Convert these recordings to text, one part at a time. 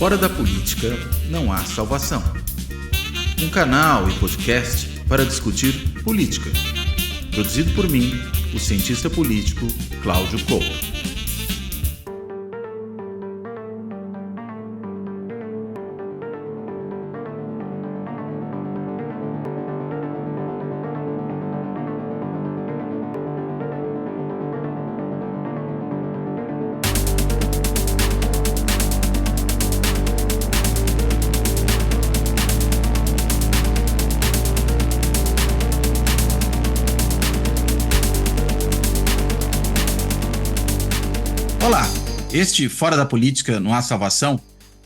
Fora da política não há salvação. Um canal e podcast para discutir política. Produzido por mim, o cientista político Cláudio Couto. Olá, este Fora da Política não há salvação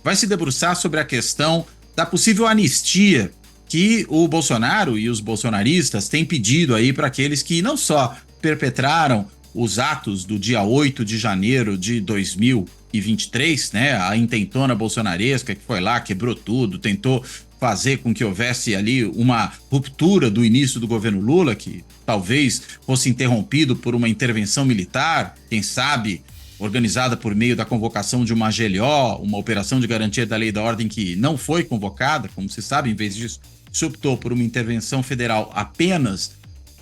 vai se debruçar sobre a questão da possível anistia que o Bolsonaro e os bolsonaristas têm pedido aí para aqueles que não só perpetraram os atos do dia 8 de janeiro de 2023, né, a intentona bolsonaresca que foi lá, quebrou tudo, tentou fazer com que houvesse ali uma ruptura do início do governo Lula, que talvez fosse interrompido por uma intervenção militar, quem sabe organizada por meio da convocação de uma GLO, uma operação de garantia da lei e da ordem que não foi convocada, como se sabe, em vez disso, se optou por uma intervenção federal apenas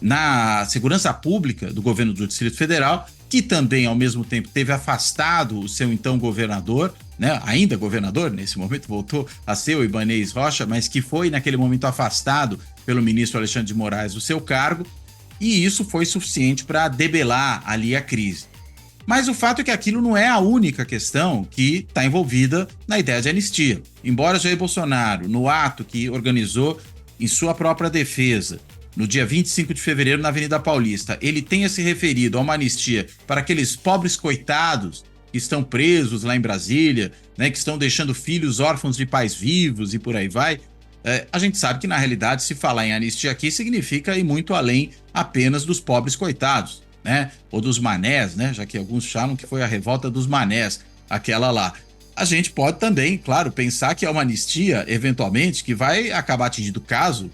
na segurança pública do governo do Distrito Federal, que também, ao mesmo tempo, teve afastado o seu então governador, né, ainda governador, nesse momento voltou a ser o Ibanez Rocha, mas que foi naquele momento afastado pelo ministro Alexandre de Moraes do seu cargo, e isso foi suficiente para debelar ali a crise. Mas o fato é que aquilo não é a única questão que está envolvida na ideia de anistia. Embora Jair Bolsonaro, no ato que organizou em sua própria defesa, no dia 25 de fevereiro na Avenida Paulista, ele tenha se referido a uma anistia para aqueles pobres coitados que estão presos lá em Brasília, né, que estão deixando filhos órfãos de pais vivos e por aí vai, a gente sabe que na realidade se falar em anistia aqui significa ir muito além apenas dos pobres coitados, né? Ou dos manés, né? Já que alguns chamam que foi a revolta dos manés, aquela lá. A gente pode também, claro, pensar que é uma anistia, eventualmente, que vai acabar atingindo o caso,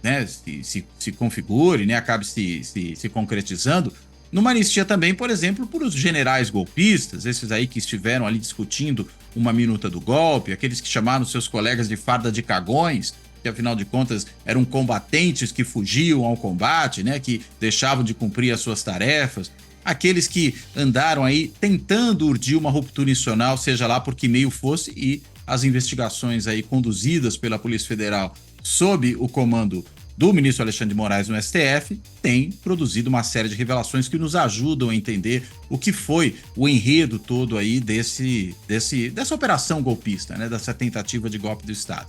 né? Se configure, né? Acabe se concretizando, numa anistia também, por exemplo, por os generais golpistas, esses aí que estiveram ali discutindo uma minuta do golpe, aqueles que chamaram seus colegas de farda de cagões, que afinal de contas eram combatentes que fugiam ao combate, né, que deixavam de cumprir as suas tarefas, aqueles que andaram aí tentando urdir uma ruptura institucional, seja lá por que meio fosse, e as investigações aí conduzidas pela Polícia Federal sob o comando do ministro Alexandre de Moraes no STF, têm produzido uma série de revelações que nos ajudam a entender o que foi o enredo todo aí dessa operação golpista, né, dessa tentativa de golpe do Estado.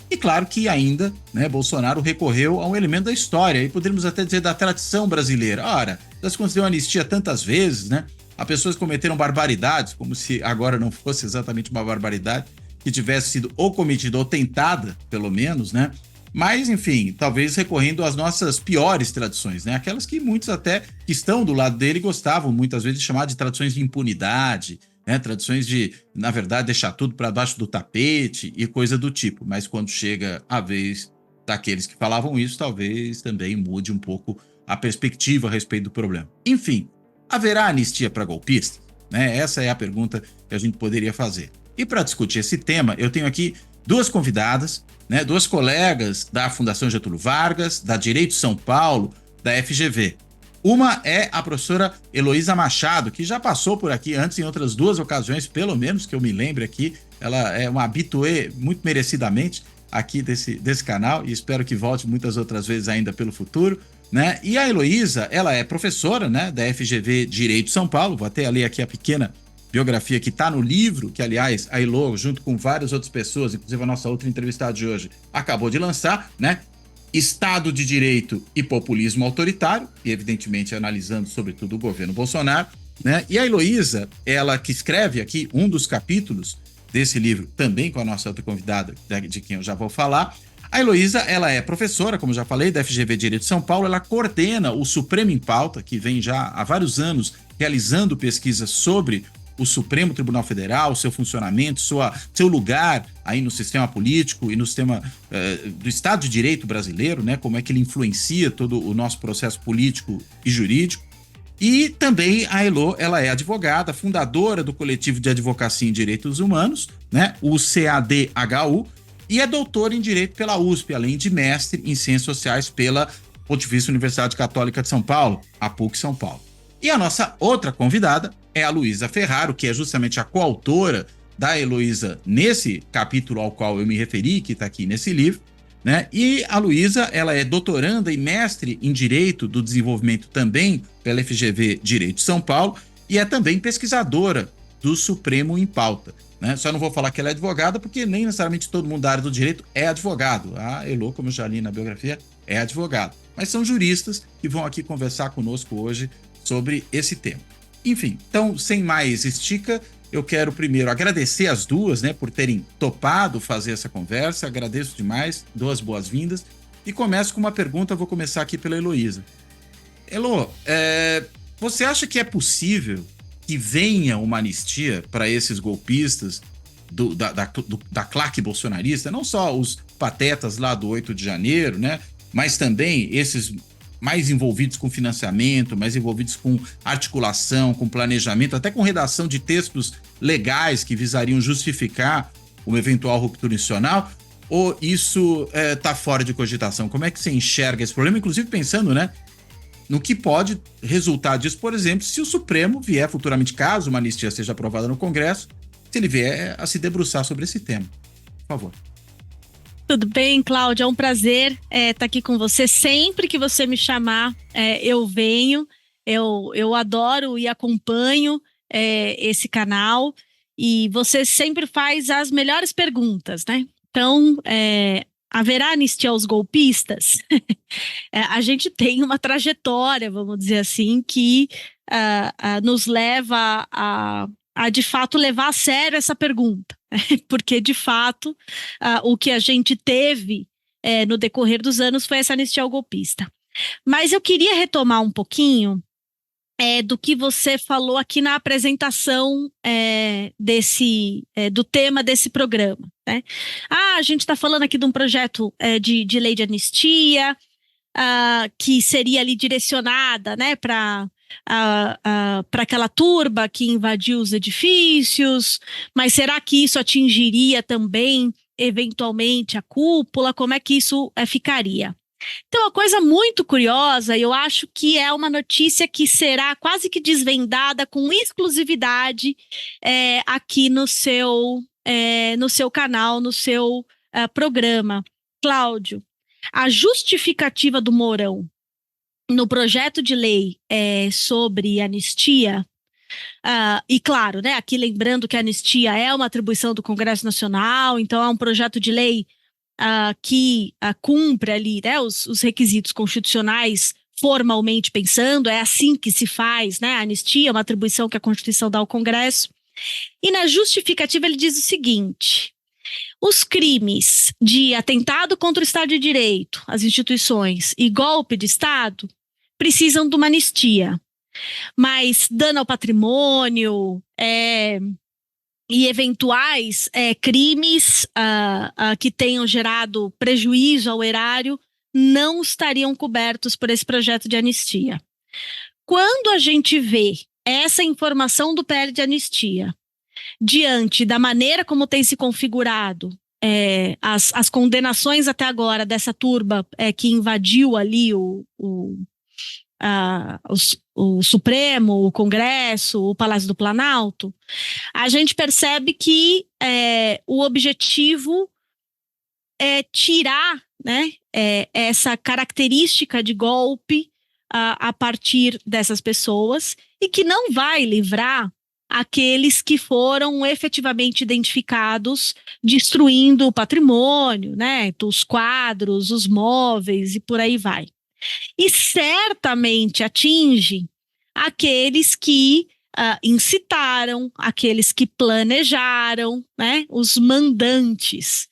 E claro que ainda, né, Bolsonaro recorreu a um elemento da história, e poderíamos até dizer da tradição brasileira. Ora, já se concedeu anistia tantas vezes, né, a pessoas que cometeram barbaridades, como se agora não fosse exatamente uma barbaridade, que tivesse sido ou cometida ou tentada, pelo menos, né, mas, enfim, talvez recorrendo às nossas piores tradições, né, aquelas que muitos até que estão do lado dele gostavam muitas vezes de chamar de tradições de impunidade, né, tradições de, na verdade, deixar tudo para baixo do tapete e coisa do tipo. Mas quando chega a vez daqueles que falavam isso, talvez também mude um pouco a perspectiva a respeito do problema. Enfim, haverá anistia para golpistas? Né? Essa é a pergunta que a gente poderia fazer. E para discutir esse tema, eu tenho aqui duas convidadas, né, duas colegas da Fundação Getúlio Vargas, da Direito São Paulo, da FGV. Uma é a professora Heloísa Machado, que já passou por aqui antes em outras duas ocasiões, pelo menos que eu me lembre aqui. Ela é uma habitué, muito merecidamente, aqui desse canal, e espero que volte muitas outras vezes ainda pelo futuro, né? E a Heloísa, ela é professora, né, da FGV Direito São Paulo. Vou até ler aqui a pequena biografia que está no livro, que, aliás, a Elo, junto com várias outras pessoas, inclusive a nossa outra entrevistada de hoje, acabou de lançar, né? Estado de Direito e Populismo Autoritário, e evidentemente analisando sobretudo o governo Bolsonaro, né? E a Heloísa, ela que escreve aqui um dos capítulos desse livro, também com a nossa outra convidada, de quem eu já vou falar. A Heloísa, ela é professora, como já falei, da FGV Direito de São Paulo. Ela coordena o Supremo em Pauta, que vem já há vários anos realizando pesquisas sobre o Supremo Tribunal Federal, seu funcionamento, seu lugar aí no sistema político e no sistema do Estado de Direito brasileiro, né? Como é que ele influencia todo o nosso processo político e jurídico. E também a Elô, ela é advogada, fundadora do coletivo de advocacia em direitos humanos, né, o CADHU, e é doutora em direito pela USP, além de mestre em ciências sociais pela Pontifícia Universidade Católica de São Paulo, a PUC São Paulo. E a nossa outra convidada é a Luísa Ferraro, que é justamente a coautora da Heloísa nesse capítulo ao qual eu me referi, que está aqui nesse livro, né? E a Luísa, ela é doutoranda e mestre em Direito do Desenvolvimento também pela FGV Direito de São Paulo e é também pesquisadora do Supremo em Pauta, né? Só não vou falar que ela é advogada porque nem necessariamente todo mundo da área do direito é advogado. A Elô, como eu já li na biografia, é advogada. Mas são juristas que vão aqui conversar conosco hoje sobre esse tema. Enfim, então, sem mais estica, eu quero primeiro agradecer as duas, né, por terem topado fazer essa conversa. Agradeço demais, dou as boas-vindas. E começo com uma pergunta, vou começar aqui pela Heloísa. Elô, você acha que é possível que venha uma anistia para esses golpistas da claque bolsonarista? Não só os patetas lá do 8 de janeiro, né, mas também esses mais envolvidos com financiamento, mais envolvidos com articulação, com planejamento, até com redação de textos legais que visariam justificar uma eventual ruptura institucional, ou isso está fora de cogitação? Como é que você enxerga esse problema? Inclusive pensando, né, no que pode resultar disso, por exemplo, se o Supremo vier futuramente, caso uma anistia seja aprovada no Congresso, se ele vier a se debruçar sobre esse tema. Por favor. Tudo bem, Cláudia? É um prazer estar aqui com você. Sempre que você me chamar, eu venho. Eu adoro e acompanho esse canal. E você sempre faz as melhores perguntas, né? Então, haverá anistia aos golpistas? A gente tem uma trajetória, vamos dizer assim, que nos leva a de fato levar a sério essa pergunta. Porque, de fato, o que a gente teve no decorrer dos anos foi essa anistia ao golpista. Mas eu queria retomar um pouquinho do que você falou aqui na apresentação do tema desse programa, né? A gente está falando aqui de um projeto de lei de anistia, que seria ali direcionada, né, para aquela turba que invadiu os edifícios, mas será que isso atingiria também, eventualmente, a cúpula? Como é que isso ficaria? Então, uma coisa muito curiosa, eu acho que é uma notícia que será quase que desvendada com exclusividade aqui no seu canal, no seu programa. Cláudio, a justificativa do Mourão no projeto de lei sobre anistia, e claro, né, aqui lembrando que a anistia é uma atribuição do Congresso Nacional, então é um projeto de lei que cumpre ali, né, os requisitos constitucionais formalmente pensando, é assim que se faz, né, a anistia é uma atribuição que a Constituição dá ao Congresso. E na justificativa ele diz o seguinte: os crimes de atentado contra o Estado de Direito, as instituições, e golpe de Estado precisam de uma anistia. Mas dano ao patrimônio e eventuais crimes que tenham gerado prejuízo ao erário não estariam cobertos por esse projeto de anistia. Quando a gente vê essa informação do PL de anistia diante da maneira como tem se configurado as condenações até agora dessa turba que invadiu ali o Supremo, o Congresso, o Palácio do Planalto, a gente percebe que o objetivo é tirar, né, essa característica de golpe a partir dessas pessoas e que não vai livrar aqueles que foram efetivamente identificados destruindo o patrimônio, né, os quadros, os móveis e por aí vai. E certamente atinge aqueles que incitaram, aqueles que planejaram, né, os mandantes.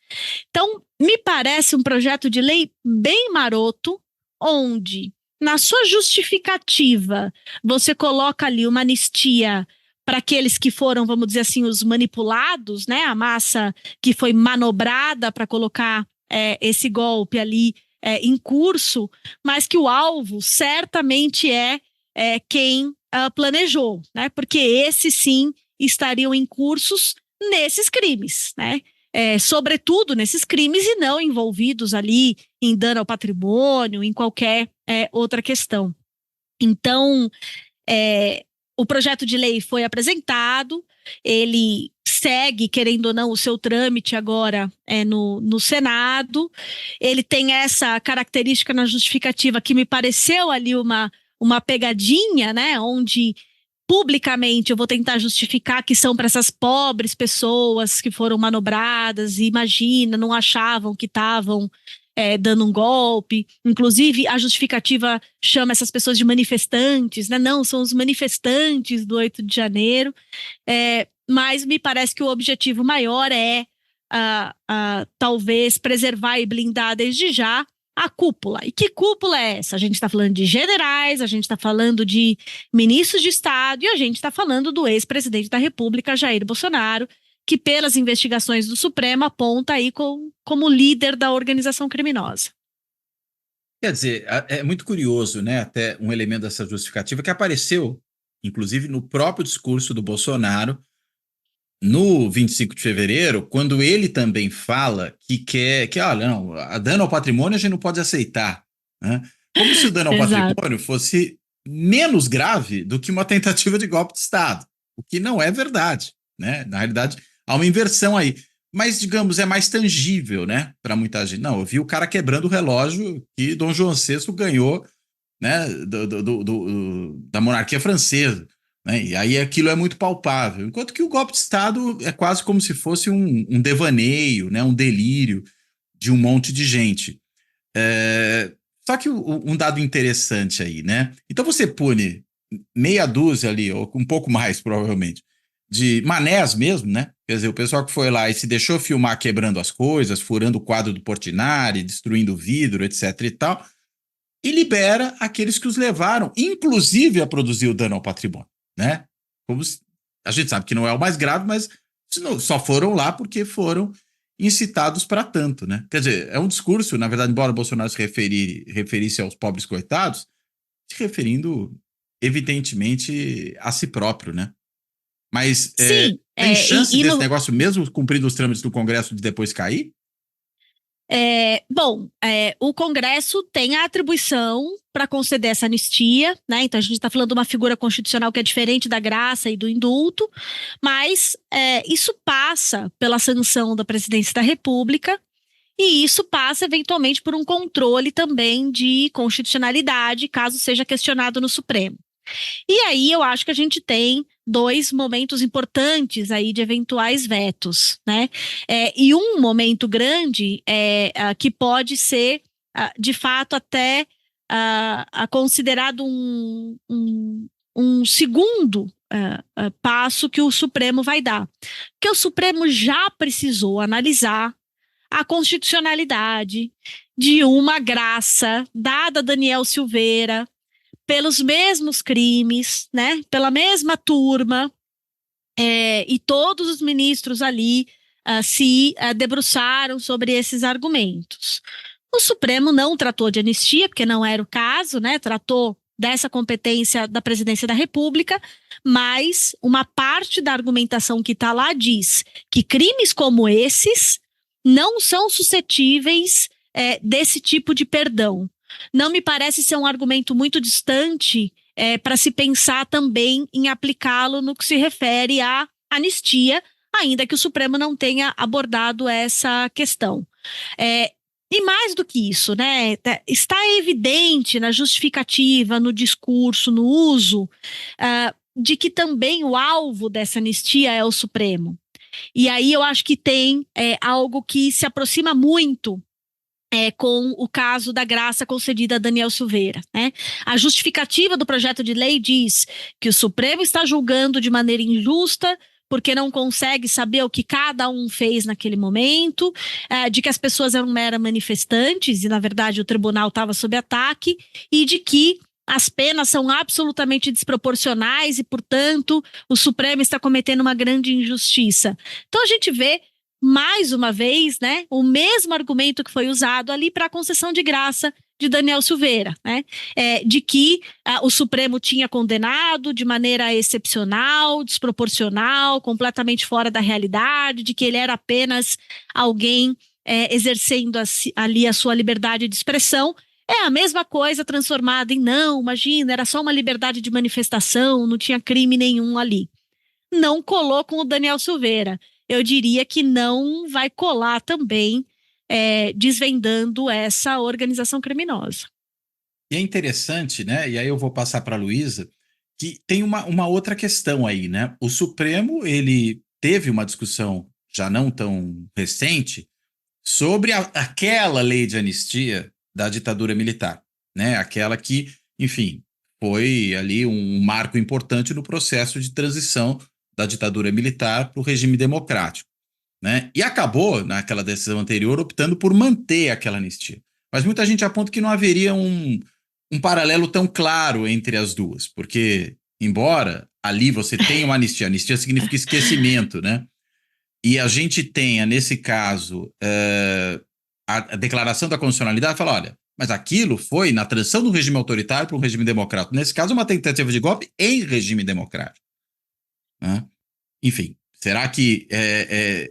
Então, me parece um projeto de lei bem maroto, onde, na sua justificativa, você coloca ali uma anistia para aqueles que foram, vamos dizer assim, os manipulados, né, a massa que foi manobrada para colocar esse golpe ali em curso, mas que o alvo certamente é quem planejou, né? Porque esses sim estariam em cursos nesses crimes, né? Sobretudo nesses crimes e não envolvidos ali em dano ao patrimônio, em qualquer outra questão. Então, o projeto de lei foi apresentado, ele segue, querendo ou não, o seu trâmite agora no Senado. Ele tem essa característica na justificativa que me pareceu ali uma pegadinha, né? Onde publicamente eu vou tentar justificar que são para essas pobres pessoas que foram manobradas e imagina, não achavam que estavam dando um golpe. Inclusive, a justificativa chama essas pessoas de manifestantes, né? Não, são os manifestantes do 8 de janeiro. Mas me parece que o objetivo maior é talvez preservar e blindar desde já a cúpula. E que cúpula é essa? A gente está falando de generais, a gente está falando de ministros de Estado e a gente está falando do ex-presidente da República, Jair Bolsonaro, que pelas investigações do Supremo aponta aí como líder da organização criminosa. Quer dizer, é muito curioso, né? Até um elemento dessa justificativa que apareceu, inclusive, no próprio discurso do Bolsonaro, no 25 de fevereiro, quando ele também fala olha, não, a dano ao patrimônio a gente não pode aceitar, né? Como se o dano ao patrimônio fosse menos grave do que uma tentativa de golpe de Estado, o que não é verdade, né? Na realidade, há uma inversão aí. Mas, digamos, é mais tangível, né? Para muita gente. Não, eu vi o cara quebrando o relógio que Dom João VI ganhou, né? Da monarquia francesa. Né? E aí aquilo é muito palpável. Enquanto que o golpe de Estado é quase como se fosse um devaneio, né? Um delírio de um monte de gente. Só que um dado interessante aí, né? Então você pune meia dúzia ali, ou um pouco mais, provavelmente, de manés mesmo, né? Quer dizer, o pessoal que foi lá e se deixou filmar quebrando as coisas, furando o quadro do Portinari, destruindo o vidro, etc e tal, e libera aqueles que os levaram, inclusive a produzir o dano ao patrimônio, né? A gente sabe que não é o mais grave, mas só foram lá porque foram incitados para tanto, né? Quer dizer, é um discurso, na verdade, embora o Bolsonaro se referisse aos pobres coitados, se referindo, evidentemente, a si próprio, né? Mas sim, tem chance desse negócio, mesmo cumprindo os trâmites do Congresso, de depois cair? O Congresso tem a atribuição para conceder essa anistia, né? Então a gente está falando de uma figura constitucional que é diferente da graça e do indulto, mas isso passa pela sanção da Presidência da República e isso passa eventualmente por um controle também de constitucionalidade, caso seja questionado no Supremo. E aí eu acho que a gente tem dois momentos importantes aí de eventuais vetos, né? E um momento grande que pode ser, de fato, até considerado um segundo passo que o Supremo vai dar. Porque o Supremo já precisou analisar a constitucionalidade de uma graça dada a Daniel Silveira, pelos mesmos crimes, né? Pela mesma turma, e todos os ministros ali se debruçaram sobre esses argumentos. O Supremo não tratou de anistia, porque não era o caso, né? Tratou dessa competência da Presidência da República, mas uma parte da argumentação que está lá diz que crimes como esses não são suscetíveis desse tipo de perdão. Não me parece ser um argumento muito distante para se pensar também em aplicá-lo no que se refere à anistia, ainda que o Supremo não tenha abordado essa questão. E mais do que isso, né, está evidente na justificativa, no discurso, no uso, de que também o alvo dessa anistia é o Supremo. E aí eu acho que tem algo que se aproxima muito com o caso da graça concedida a Daniel Silveira, né? A justificativa do projeto de lei diz que o Supremo está julgando de maneira injusta porque não consegue saber o que cada um fez naquele momento, de que as pessoas eram meras manifestantes e, na verdade, o tribunal estava sob ataque, e de que as penas são absolutamente desproporcionais e, portanto, o Supremo está cometendo uma grande injustiça. Então, a gente vê mais uma vez, né, o mesmo argumento que foi usado ali para a concessão de graça de Daniel Silveira, né, de que o Supremo tinha condenado de maneira excepcional, desproporcional, completamente fora da realidade, de que ele era apenas alguém exercendo ali a sua liberdade de expressão. É a mesma coisa transformada em não, imagina, era só uma liberdade de manifestação, não tinha crime nenhum ali. Não colou com o Daniel Silveira. Eu diria que não vai colar também, desvendando essa organização criminosa. E é interessante, né? E aí eu vou passar para a Luísa, que tem uma outra questão aí, né? O Supremo, ele teve uma discussão já não tão recente sobre aquela lei de anistia da ditadura militar, né? Aquela que, enfim, foi ali um marco importante no processo de transição da ditadura militar para o regime democrático, né? E acabou, naquela decisão anterior, optando por manter aquela anistia. Mas muita gente aponta que não haveria um paralelo tão claro entre as duas, porque, embora ali você tenha uma anistia significa esquecimento, né? E a gente tenha, nesse caso, a declaração da constitucionalidade fala, olha, mas aquilo foi na transição do regime autoritário para um regime democrático. Nesse caso, uma tentativa de golpe em regime democrático, né? Enfim, será que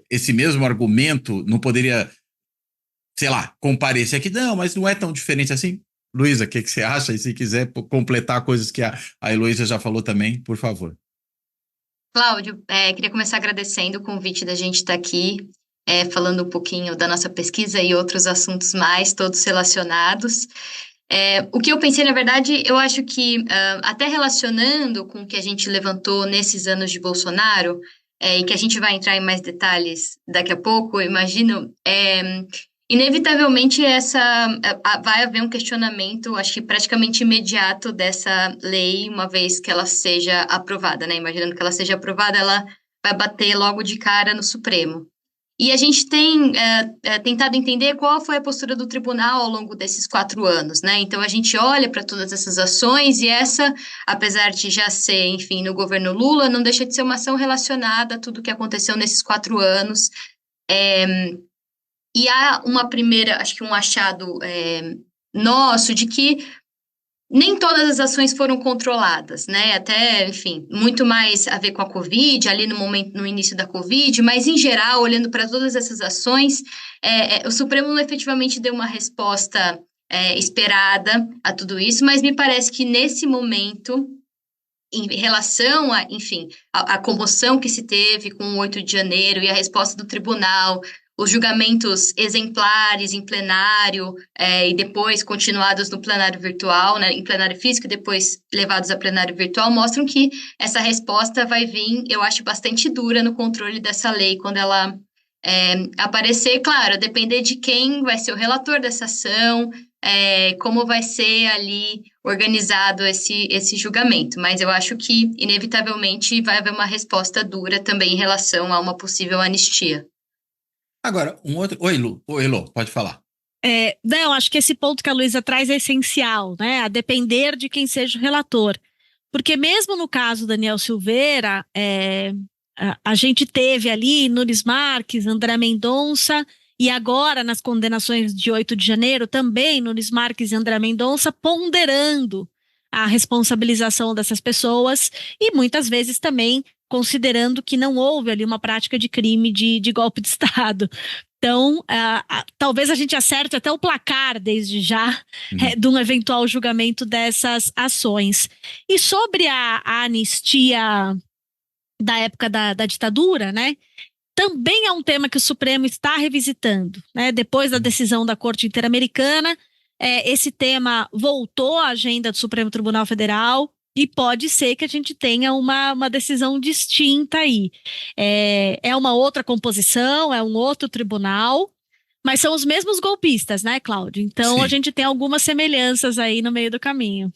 esse mesmo argumento não poderia, sei lá, comparecer aqui? Não, mas não é tão diferente assim. Luísa, o que você acha? E se quiser completar coisas que a Heloísa já falou também, por favor. Cláudio, queria começar agradecendo o convite da gente estar aqui, falando um pouquinho da nossa pesquisa e outros assuntos mais, todos relacionados. O que eu pensei, na verdade, eu acho que, até relacionando com o que a gente levantou nesses anos de Bolsonaro, e que a gente vai entrar em mais detalhes daqui a pouco, eu imagino, inevitavelmente vai haver um questionamento, acho que praticamente imediato dessa lei, uma vez que ela seja aprovada, né? Imaginando que ela seja aprovada, ela vai bater logo de cara no Supremo. E a gente tem tentado entender qual foi a postura do tribunal ao longo desses 4 anos, né? Então, a gente olha para todas essas ações e essa, apesar de já ser, enfim, no governo Lula, não deixa de ser uma ação relacionada a tudo que aconteceu nesses 4 anos. E há uma primeira, acho que um achado nosso de que nem todas as ações foram controladas, né? Até, enfim, muito mais a ver com a Covid, ali no início da Covid, mas em geral, olhando para todas essas ações, o Supremo efetivamente deu uma resposta esperada a tudo isso, mas me parece que nesse momento, em relação a, enfim, a comoção que se teve com o 8 de janeiro e a resposta do tribunal, os julgamentos exemplares em plenário e depois continuados no plenário virtual, né, em plenário físico e depois levados a plenário virtual, mostram que essa resposta vai vir, eu acho, bastante dura no controle dessa lei quando ela aparecer. Claro, depender de quem vai ser o relator dessa ação, como vai ser ali organizado esse julgamento, mas eu acho que, inevitavelmente, vai haver uma resposta dura também em relação a uma possível anistia. Agora, um outro... Oi, Lu. Oi, Lu, pode falar. Não, acho que esse ponto que a Luísa traz é essencial, né? A depender de quem seja o relator. Porque mesmo no caso Daniel Silveira, a gente teve ali Nunes Marques, André Mendonça, e agora nas condenações de 8 de janeiro, também Nunes Marques e André Mendonça ponderando a responsabilização dessas pessoas e muitas vezes também considerando que não houve ali uma prática de crime de golpe de Estado. Então, talvez a gente acerte até o placar desde já de um eventual julgamento dessas ações. E sobre a anistia da época da ditadura, né? Também é um tema que o Supremo está revisitando, né? Depois da decisão da Corte Interamericana, esse tema voltou à agenda do Supremo Tribunal Federal e pode ser que a gente tenha uma decisão distinta aí. É uma outra composição, é um outro tribunal, mas são os mesmos golpistas, né, Cláudio? Então, Sim. A gente tem algumas semelhanças aí no meio do caminho.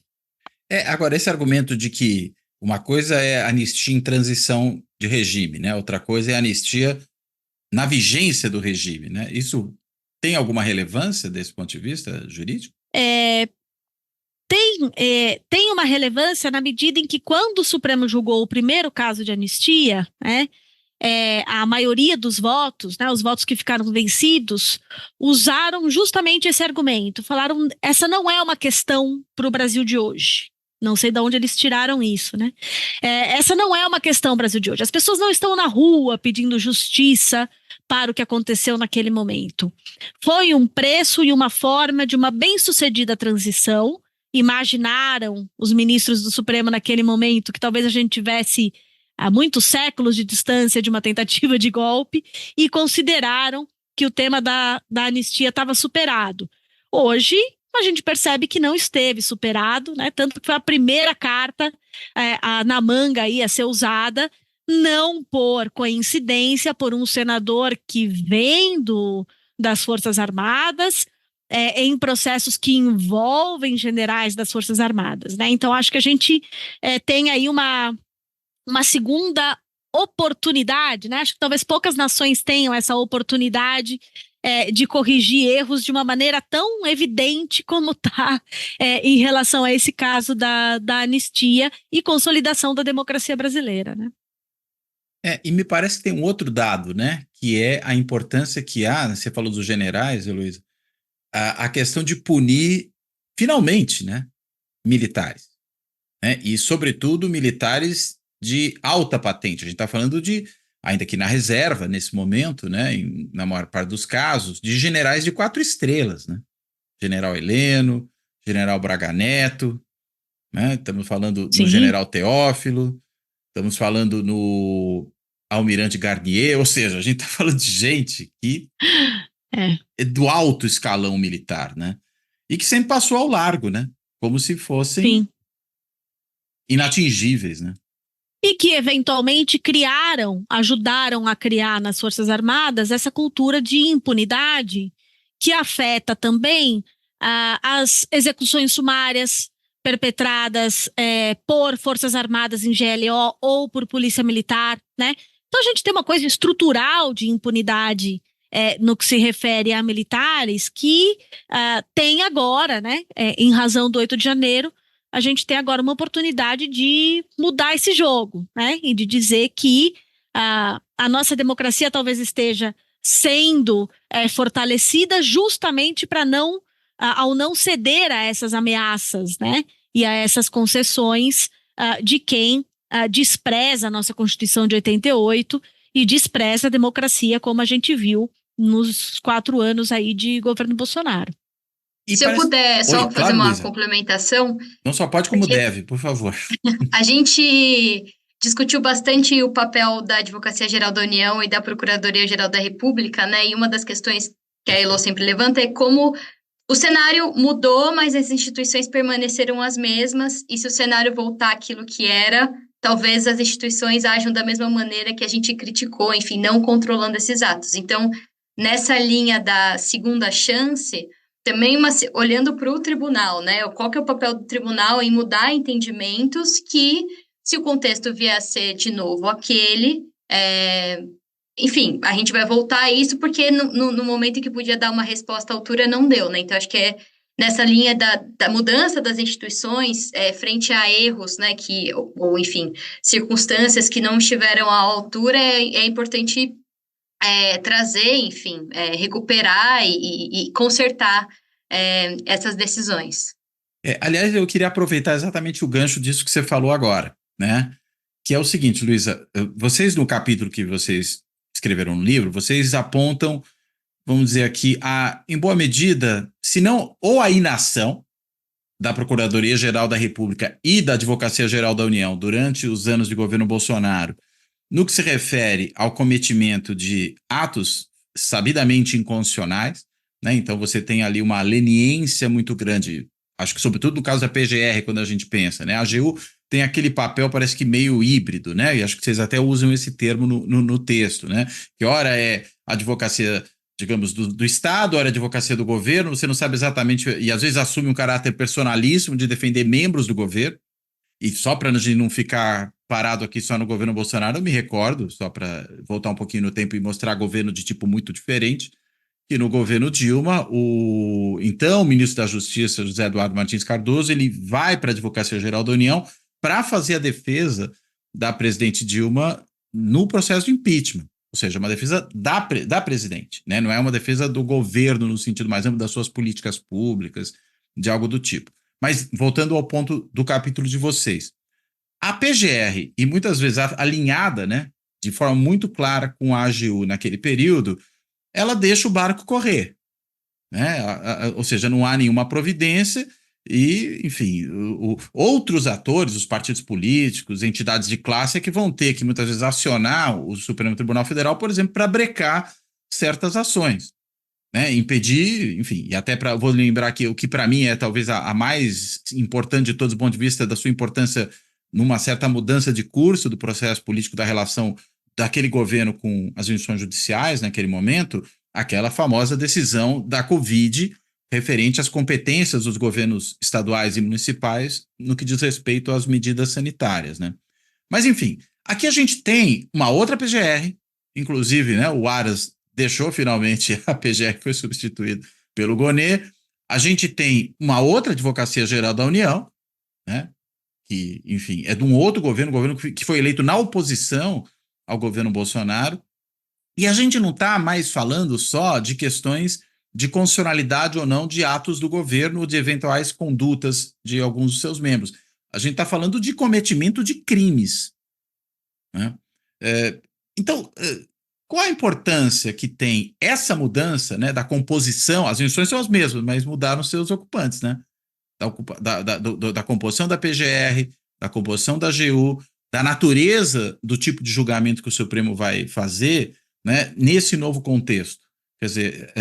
Agora, esse argumento de que uma coisa é anistia em transição de regime, né? Outra coisa é anistia na vigência do regime, né? Isso tem alguma relevância desse ponto de vista jurídico? Tem uma relevância na medida em que, quando o Supremo julgou o primeiro caso de anistia, né, a maioria dos votos, né, os votos que ficaram vencidos, usaram justamente esse argumento. Falaram, essa não é uma questão para o Brasil de hoje. Não sei de onde eles tiraram isso, né? Essa não é uma questão Brasil de hoje. As pessoas não estão na rua pedindo justiça para o que aconteceu naquele momento. Foi um preço e uma forma de uma bem-sucedida transição. Imaginaram os ministros do Supremo naquele momento que talvez a gente tivesse há muitos séculos de distância de uma tentativa de golpe e consideraram que o tema da anistia estava superado. Hoje, a gente percebe que não esteve superado, né? Tanto que foi a primeira carta na manga aí a ser usada, não por coincidência, por um senador que vem das Forças Armadas, em processos que envolvem generais das Forças Armadas, né? Então, acho que a gente tem aí uma segunda oportunidade, né? Acho que talvez poucas nações tenham essa oportunidade de corrigir erros de uma maneira tão evidente como está em relação a esse caso da anistia e consolidação da democracia brasileira, né? E me parece que tem um outro dado, né? Que é a importância que há, você falou dos generais, Heloísa, a questão de punir, finalmente, né, militares, né? E, sobretudo, militares de alta patente. A gente está falando ainda que na reserva, nesse momento, né, na maior parte dos casos, de generais de 4 estrelas, né? General Heleno, General Braga Neto, né? Estamos falando no General Teófilo, estamos falando no Almirante Garnier, ou seja, a gente está falando de gente que é do alto escalão militar, né? E que sempre passou ao largo, né? Como se fossem inatingíveis, né? E que eventualmente ajudaram a criar nas Forças Armadas essa cultura de impunidade que afeta também as execuções sumárias perpetradas por Forças Armadas em GLO ou por Polícia Militar, né? Então a gente tem uma coisa estrutural de impunidade no que se refere a militares que tem agora, né, em razão do 8 de janeiro, a gente tem agora uma oportunidade de mudar esse jogo, né? E de dizer que a nossa democracia talvez esteja sendo fortalecida justamente para ao não ceder a essas ameaças, né? E a essas concessões de quem despreza a nossa Constituição de 88 e despreza a democracia, como a gente viu nos 4 anos aí de governo Bolsonaro. Se eu puder só fazer uma complementação. Não só pode como deve, por favor. A gente discutiu bastante o papel da Advocacia Geral da União e da Procuradoria Geral da República, né? E uma das questões que a Elo sempre levanta é como o cenário mudou, mas as instituições permaneceram as mesmas, e se o cenário voltar àquilo que era, talvez as instituições ajam da mesma maneira que a gente criticou, enfim, não controlando esses atos. Então, nessa linha da segunda chance, também olhando para o tribunal, né? Qual que é o papel do tribunal em mudar entendimentos que, se o contexto vier a ser de novo aquele, enfim, a gente vai voltar a isso porque no momento em que podia dar uma resposta à altura, não deu, né? Então, acho que nessa linha da mudança das instituições frente a erros, né? Ou, enfim, circunstâncias que não estiveram à altura, é importante trazer, enfim, recuperar e consertar essas decisões. Aliás, eu queria aproveitar exatamente o gancho disso que você falou agora, né? Que é o seguinte, Luísa, vocês no capítulo que vocês escreveram no livro, vocês apontam, vamos dizer aqui, em boa medida, se não, ou a inação da Procuradoria-Geral da República e da Advocacia-Geral da União durante os anos de governo Bolsonaro, no que se refere ao cometimento de atos sabidamente inconstitucionais, né? Então você tem ali uma leniência muito grande, acho que sobretudo no caso da PGR, quando a gente pensa, né? A AGU tem aquele papel, parece que meio híbrido, né? E acho que vocês até usam esse termo no texto, né? Que ora é advocacia, digamos, do Estado, ora é advocacia do governo, você não sabe exatamente, e às vezes assume um caráter personalíssimo de defender membros do governo. E só para a gente não ficar parado aqui só no governo Bolsonaro, eu me recordo, só para voltar um pouquinho no tempo e mostrar governo de tipo muito diferente, que no governo Dilma, o então ministro da Justiça, José Eduardo Martins Cardoso, ele vai para a Advocacia Geral da União para fazer a defesa da presidente Dilma no processo de impeachment, ou seja, uma defesa da presidente, né? Não é uma defesa do governo no sentido mais amplo das suas políticas públicas, de algo do tipo. Mas voltando ao ponto do capítulo de vocês, a PGR, e muitas vezes alinhada, né, de forma muito clara com a AGU naquele período, ela deixa o barco correr, né? Ou seja, não há nenhuma providência e, enfim, outros atores, os partidos políticos, entidades de classe é que vão ter que muitas vezes acionar o Supremo Tribunal Federal, por exemplo, para brecar certas ações, né? Impedir, enfim, e até vou lembrar que o que para mim é talvez a mais importante de todos os pontos de vista da sua importância numa certa mudança de curso do processo político da relação daquele governo com as instituições judiciais naquele momento, aquela famosa decisão da Covid referente às competências dos governos estaduais e municipais no que diz respeito às medidas sanitárias, né? Mas, enfim, aqui a gente tem uma outra PGR, inclusive, né, o Aras deixou finalmente a PGR que foi substituída pelo Gonê. A gente tem uma outra Advocacia Geral da União, né, que, enfim, é de um outro governo que foi eleito na oposição ao governo Bolsonaro. E a gente não está mais falando só de questões de constitucionalidade ou não de atos do governo ou de eventuais condutas de alguns dos seus membros. A gente está falando de cometimento de crimes, né? Então, qual a importância que tem essa mudança, né, da composição? As instituições são as mesmas, mas mudaram seus ocupantes, né? Da composição da PGR, da composição da AGU, da natureza do tipo de julgamento que o Supremo vai fazer, né, nesse novo contexto. Quer dizer,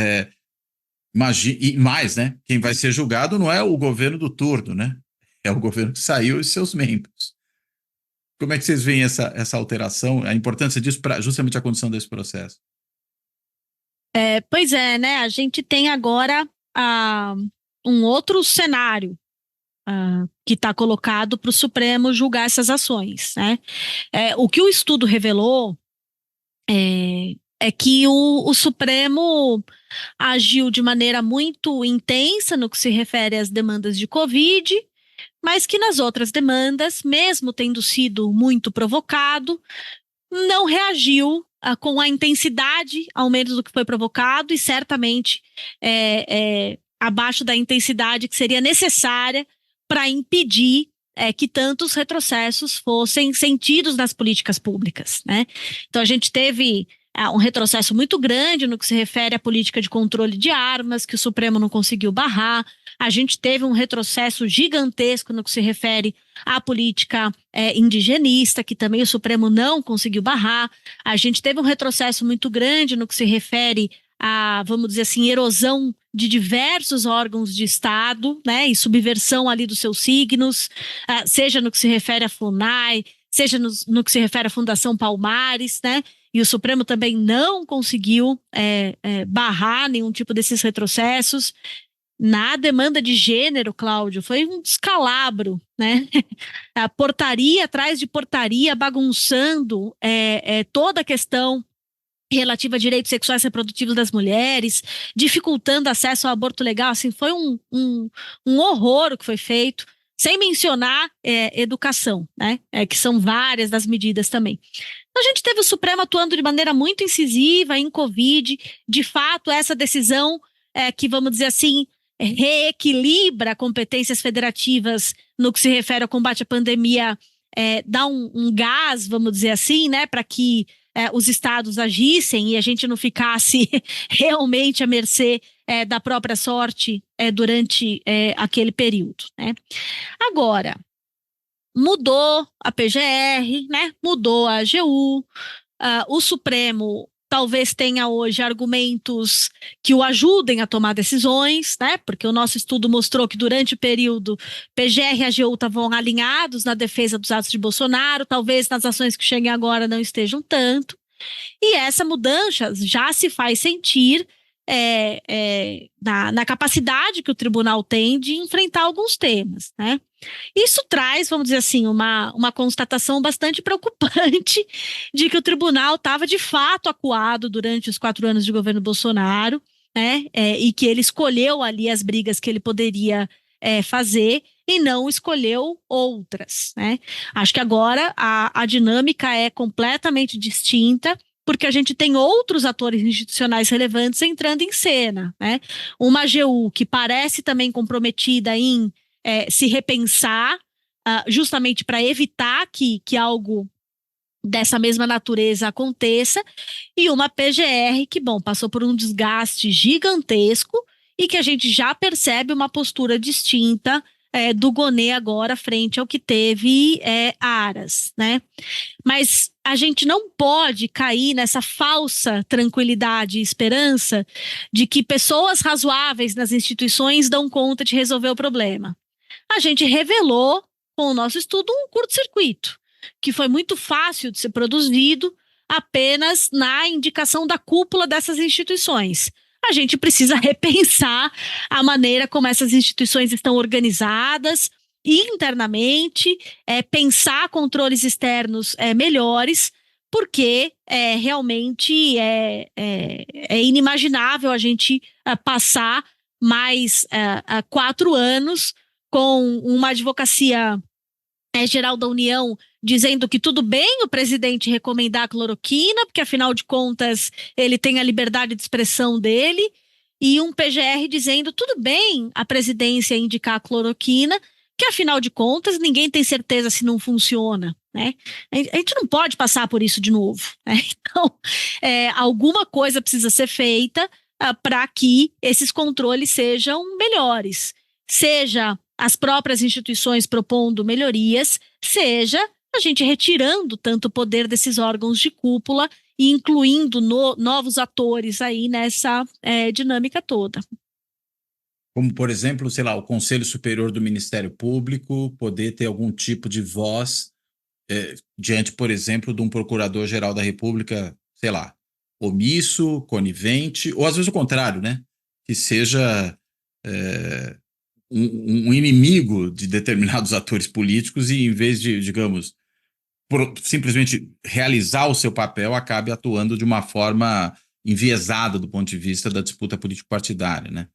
imagine, e mais, né, quem vai ser julgado não é o governo do turno, né? É o governo que saiu e seus membros. Como é que vocês veem essa alteração, a importância disso para justamente a condução desse processo? Pois é, né? A gente tem agora um outro cenário que está colocado para o Supremo julgar essas ações, né? O que o estudo revelou é que o Supremo agiu de maneira muito intensa no que se refere às demandas de Covid, mas que nas outras demandas, mesmo tendo sido muito provocado, não reagiu com a intensidade, ao menos do que foi provocado, e certamente abaixo da intensidade que seria necessária para impedir que tantos retrocessos fossem sentidos nas políticas públicas, né? Então a gente teve um retrocesso muito grande no que se refere à política de controle de armas, que o Supremo não conseguiu barrar. A gente teve um retrocesso gigantesco no que se refere à política indigenista, que também o Supremo não conseguiu barrar. A gente teve um retrocesso muito grande no que se refere a, vamos dizer assim, erosão de diversos órgãos de Estado, né, e subversão ali dos seus signos, seja no que se refere à FUNAI, seja no que se refere à Fundação Palmares, né, e o Supremo também não conseguiu barrar nenhum tipo desses retrocessos. Na demanda de gênero, Cláudio, foi um descalabro, né? A portaria atrás de portaria, bagunçando toda a questão relativa a direitos sexuais e reprodutivos das mulheres, dificultando acesso ao aborto legal. Assim, foi um horror o que foi feito, sem mencionar educação, né? Que são várias das medidas também. Então, a gente teve o Supremo atuando de maneira muito incisiva em Covid. De fato, essa decisão que, vamos dizer assim, reequilibra competências federativas no que se refere ao combate à pandemia, dá um gás, vamos dizer assim, né, para que os estados agissem e a gente não ficasse realmente à mercê da própria sorte durante aquele período, né? Agora, mudou a PGR, né? Mudou a AGU, o Supremo talvez tenha hoje argumentos que o ajudem a tomar decisões, né? Porque o nosso estudo mostrou que durante o período PGR e AGU estavam alinhados na defesa dos atos de Bolsonaro, talvez nas ações que cheguem agora não estejam tanto. E essa mudança já se faz sentir na capacidade que o tribunal tem de enfrentar alguns temas, né? Isso traz, vamos dizer assim, uma constatação bastante preocupante de que o tribunal estava de fato acuado durante os 4 anos de governo Bolsonaro, né? E que ele escolheu ali as brigas que ele poderia fazer e não escolheu outras, né? Acho que agora a dinâmica é completamente distinta, porque a gente tem outros atores institucionais relevantes entrando em cena, né? Uma AGU que parece também comprometida em se repensar, justamente para evitar que algo dessa mesma natureza aconteça, e uma PGR que, bom, passou por um desgaste gigantesco e que a gente já percebe uma postura distinta do Gonê agora frente ao que teve Aras, né? Mas a gente não pode cair nessa falsa tranquilidade e esperança de que pessoas razoáveis nas instituições dão conta de resolver o problema. A gente revelou com o nosso estudo um curto-circuito, que foi muito fácil de ser produzido apenas na indicação da cúpula dessas instituições. A gente precisa repensar a maneira como essas instituições estão organizadas internamente, pensar controles externos melhores, porque realmente é inimaginável a gente passar mais 4 anos com uma advocacia geral da União dizendo que tudo bem o presidente recomendar a cloroquina, porque afinal de contas ele tem a liberdade de expressão dele, e um PGR dizendo tudo bem a presidência indicar a cloroquina, que afinal de contas ninguém tem certeza se não funciona, né? A gente não pode passar por isso de novo, né? Então, alguma coisa precisa ser feita para que esses controles sejam melhores, seja as próprias instituições propondo melhorias, seja a gente retirando tanto o poder desses órgãos de cúpula e incluindo novos atores aí nessa dinâmica toda. Como, por exemplo, sei lá, o Conselho Superior do Ministério Público poder ter algum tipo de voz diante, por exemplo, de um Procurador-Geral da República, sei lá, omisso, conivente, ou às vezes o contrário, né? Que seja um inimigo de determinados atores políticos e, em vez de, digamos, simplesmente realizar o seu papel, acabe atuando de uma forma enviesada do ponto de vista da disputa político-partidária, né?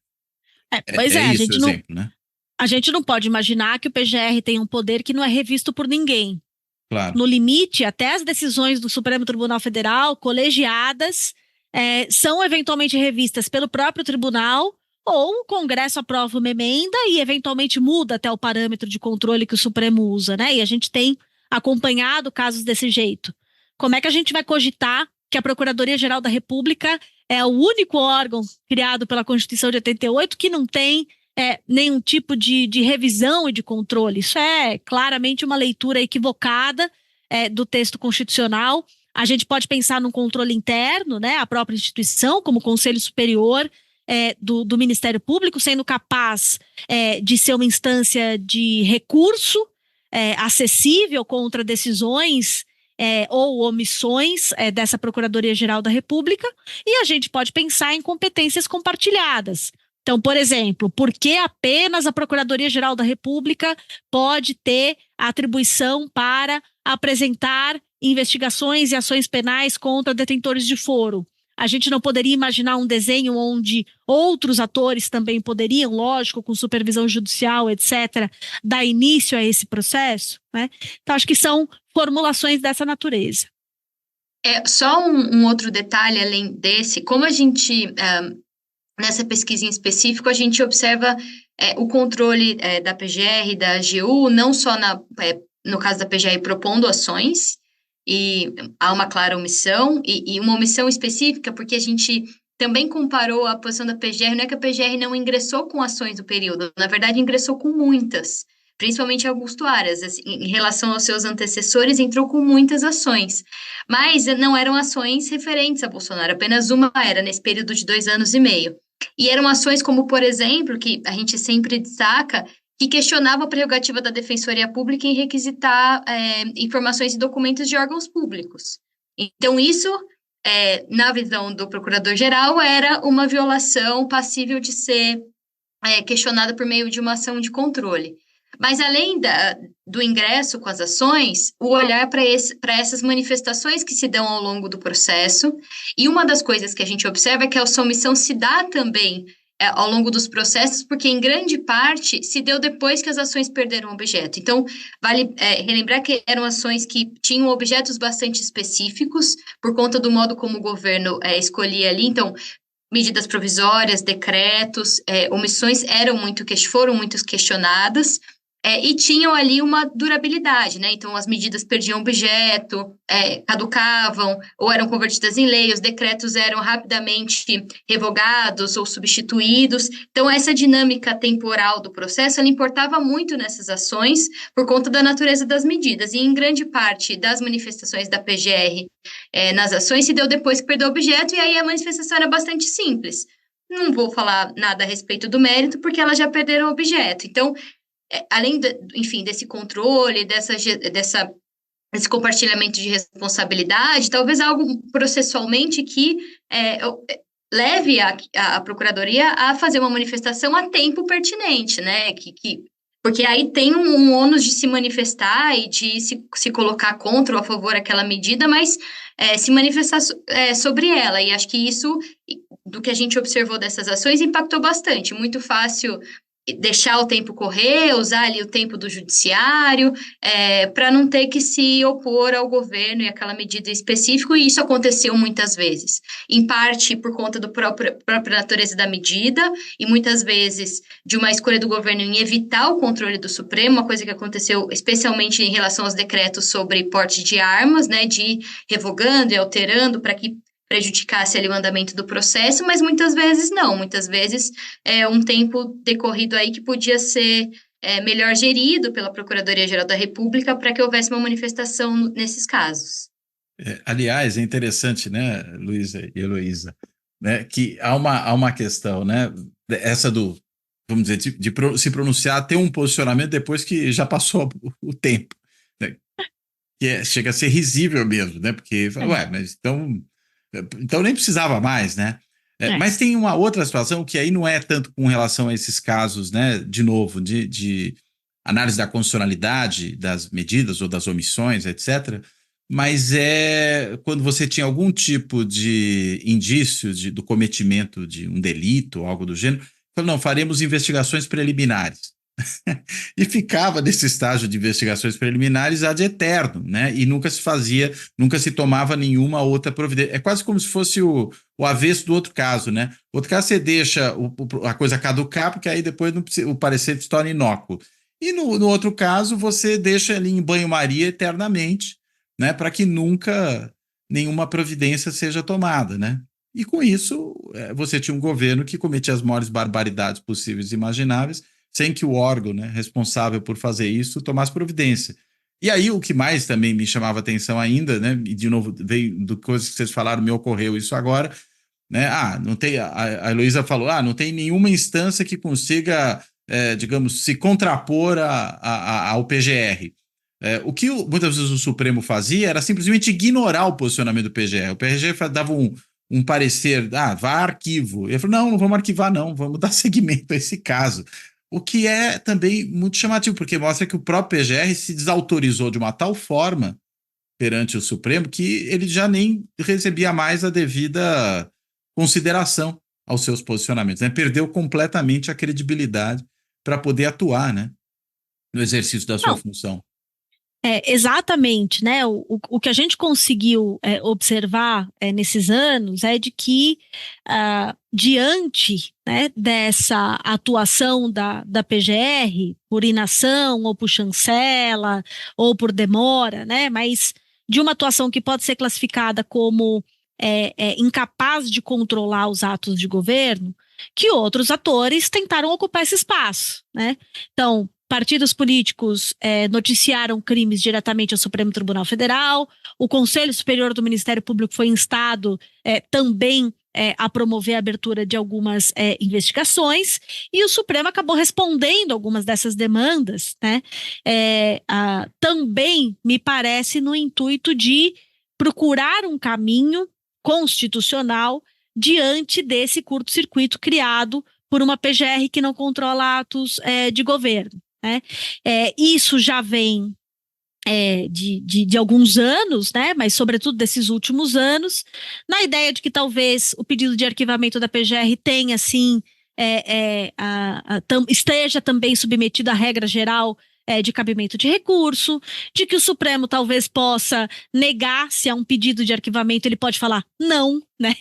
Pois É a isso gente o exemplo, né? A gente não pode imaginar que o PGR tem um poder que não é revisto por ninguém. Claro. No limite, até as decisões do Supremo Tribunal Federal, colegiadas, são eventualmente revistas pelo próprio tribunal, ou o Congresso aprova uma emenda e eventualmente muda até o parâmetro de controle que o Supremo usa, né? E a gente tem acompanhado casos desse jeito. Como é que a gente vai cogitar que a Procuradoria-Geral da República é o único órgão criado pela Constituição de 88 que não tem nenhum tipo de revisão e de controle? Isso é claramente uma leitura equivocada do texto constitucional. A gente pode pensar num controle interno, né, a própria instituição, como o Conselho Superior do Ministério Público, sendo capaz de ser uma instância de recurso acessível contra decisões ou omissões dessa Procuradoria-Geral da República, e a gente pode pensar em competências compartilhadas. Então, por exemplo, por que apenas a Procuradoria-Geral da República pode ter a atribuição para apresentar investigações e ações penais contra detentores de foro? A gente não poderia imaginar um desenho onde outros atores também poderiam, lógico, com supervisão judicial, etc., dar início a esse processo, né? Então, acho que são formulações dessa natureza. Só um outro detalhe além desse, como a gente... nessa pesquisa em específico, a gente observa o controle da PGR, da AGU, não só no caso da PGR propondo ações, e há uma clara omissão, e uma omissão específica, porque a gente também comparou a posição da PGR, não é que a PGR não ingressou com ações do período, na verdade ingressou com muitas, principalmente Augusto Aras, assim, em relação aos seus antecessores, entrou com muitas ações, mas não eram ações referentes a Bolsonaro, apenas uma era, nesse período de 2 anos e meio. E eram ações como, por exemplo, que a gente sempre destaca, que questionava a prerrogativa da Defensoria Pública em requisitar informações e documentos de órgãos públicos. Então, isso, na visão do Procurador-Geral, era uma violação passível de ser questionada por meio de uma ação de controle. Mas, além do ingresso com as ações, o olhar para essas manifestações que se dão ao longo do processo, e uma das coisas que a gente observa é que a omissão se dá também ao longo dos processos, porque em grande parte se deu depois que as ações perderam o objeto. Então, vale relembrar que eram ações que tinham objetos bastante específicos, por conta do modo como o governo escolhia ali. Então, medidas provisórias, decretos, omissões foram muito questionadas, e tinham ali uma durabilidade, né? Então, as medidas perdiam objeto, caducavam, ou eram convertidas em lei, os decretos eram rapidamente revogados ou substituídos. Então, essa dinâmica temporal do processo, ela importava muito nessas ações por conta da natureza das medidas. E, em grande parte das manifestações da PGR nas ações, se deu depois que perdeu o objeto, e aí a manifestação era bastante simples. Não vou falar nada a respeito do mérito, porque elas já perderam o objeto. Então, além, enfim, desse controle, desse compartilhamento de responsabilidade, talvez algo processualmente que leve a Procuradoria a fazer uma manifestação a tempo pertinente, né? Porque aí tem um ônus de se manifestar e de se colocar contra ou a favor daquela medida, mas se manifestar sobre ela. E acho que isso, do que a gente observou dessas ações, impactou bastante. Muito fácil deixar o tempo correr, usar ali o tempo do judiciário, para não ter que se opor ao governo e àquela medida específica, e isso aconteceu muitas vezes, em parte por conta da própria natureza da medida, e muitas vezes de uma escolha do governo em evitar o controle do Supremo, uma coisa que aconteceu especialmente em relação aos decretos sobre porte de armas, né, de ir revogando e alterando para que prejudicasse ali o andamento do processo, mas muitas vezes não, muitas vezes um tempo decorrido aí que podia ser melhor gerido pela Procuradoria-Geral da República para que houvesse uma manifestação nesses casos. Aliás, é interessante, né, Luísa e Heloísa, né, que há uma questão, né, essa vamos dizer, de se pronunciar, ter um posicionamento depois que já passou o tempo, né, que chega a ser risível mesmo, né, porque, ué, mas então nem precisava mais, né? Mas tem uma outra situação que aí não é tanto com relação a esses casos, né? De novo, de análise da constitucionalidade das medidas ou das omissões, etc. Mas é quando você tinha algum tipo de indício do cometimento de um delito ou algo do gênero, falou, não, faremos investigações preliminares. E ficava nesse estágio de investigações preliminares ad eterno, né? E nunca se tomava nenhuma outra providência. É quase como se fosse o avesso do outro caso, né? Outro caso você deixa a coisa caducar, porque aí depois o parecer se torna inócuo. E no outro caso, você deixa ali em banho-maria eternamente, né? Para que nunca nenhuma providência seja tomada, né? E com isso, você tinha um governo que cometia as maiores barbaridades possíveis e imagináveis, sem que o órgão, né, responsável por fazer isso tomasse providência. E aí o que mais também me chamava atenção ainda, né, e de novo veio do coisas que vocês falaram, me ocorreu isso agora, né, não tem, a Heloísa falou, não tem nenhuma instância que consiga, digamos, se contrapor ao PGR. O que muitas vezes o Supremo fazia era simplesmente ignorar o posicionamento do PGR. O PGR dava um parecer, vá arquivo. Ele falou, não vamos arquivar não, vamos dar seguimento a esse caso. O que é também muito chamativo, porque mostra que o próprio PGR se desautorizou de uma tal forma perante o Supremo que ele já nem recebia mais a devida consideração aos seus posicionamentos, né? Perdeu completamente a credibilidade para poder atuar, né, no exercício da sua função. Exatamente, né? O que a gente conseguiu observar nesses anos é de que, diante, né, dessa atuação da PGR, por inação, ou por chancela, ou por demora, né? Mas de uma atuação que pode ser classificada como incapaz de controlar os atos de governo, que outros atores tentaram ocupar esse espaço, né? Então, partidos políticos noticiaram crimes diretamente ao Supremo Tribunal Federal, o Conselho Superior do Ministério Público foi instado também a promover a abertura de algumas investigações, e o Supremo acabou respondendo algumas dessas demandas, né? Também, me parece, no intuito de procurar um caminho constitucional diante desse curto-circuito criado por uma PGR que não controla atos de governo. Né? Isso já vem de alguns anos, né? Mas sobretudo desses últimos anos, na ideia de que talvez o pedido de arquivamento da PGR tenha, sim, esteja também submetido à regra geral de cabimento de recurso, de que o Supremo talvez possa negar se há um pedido de arquivamento, ele pode falar não, né?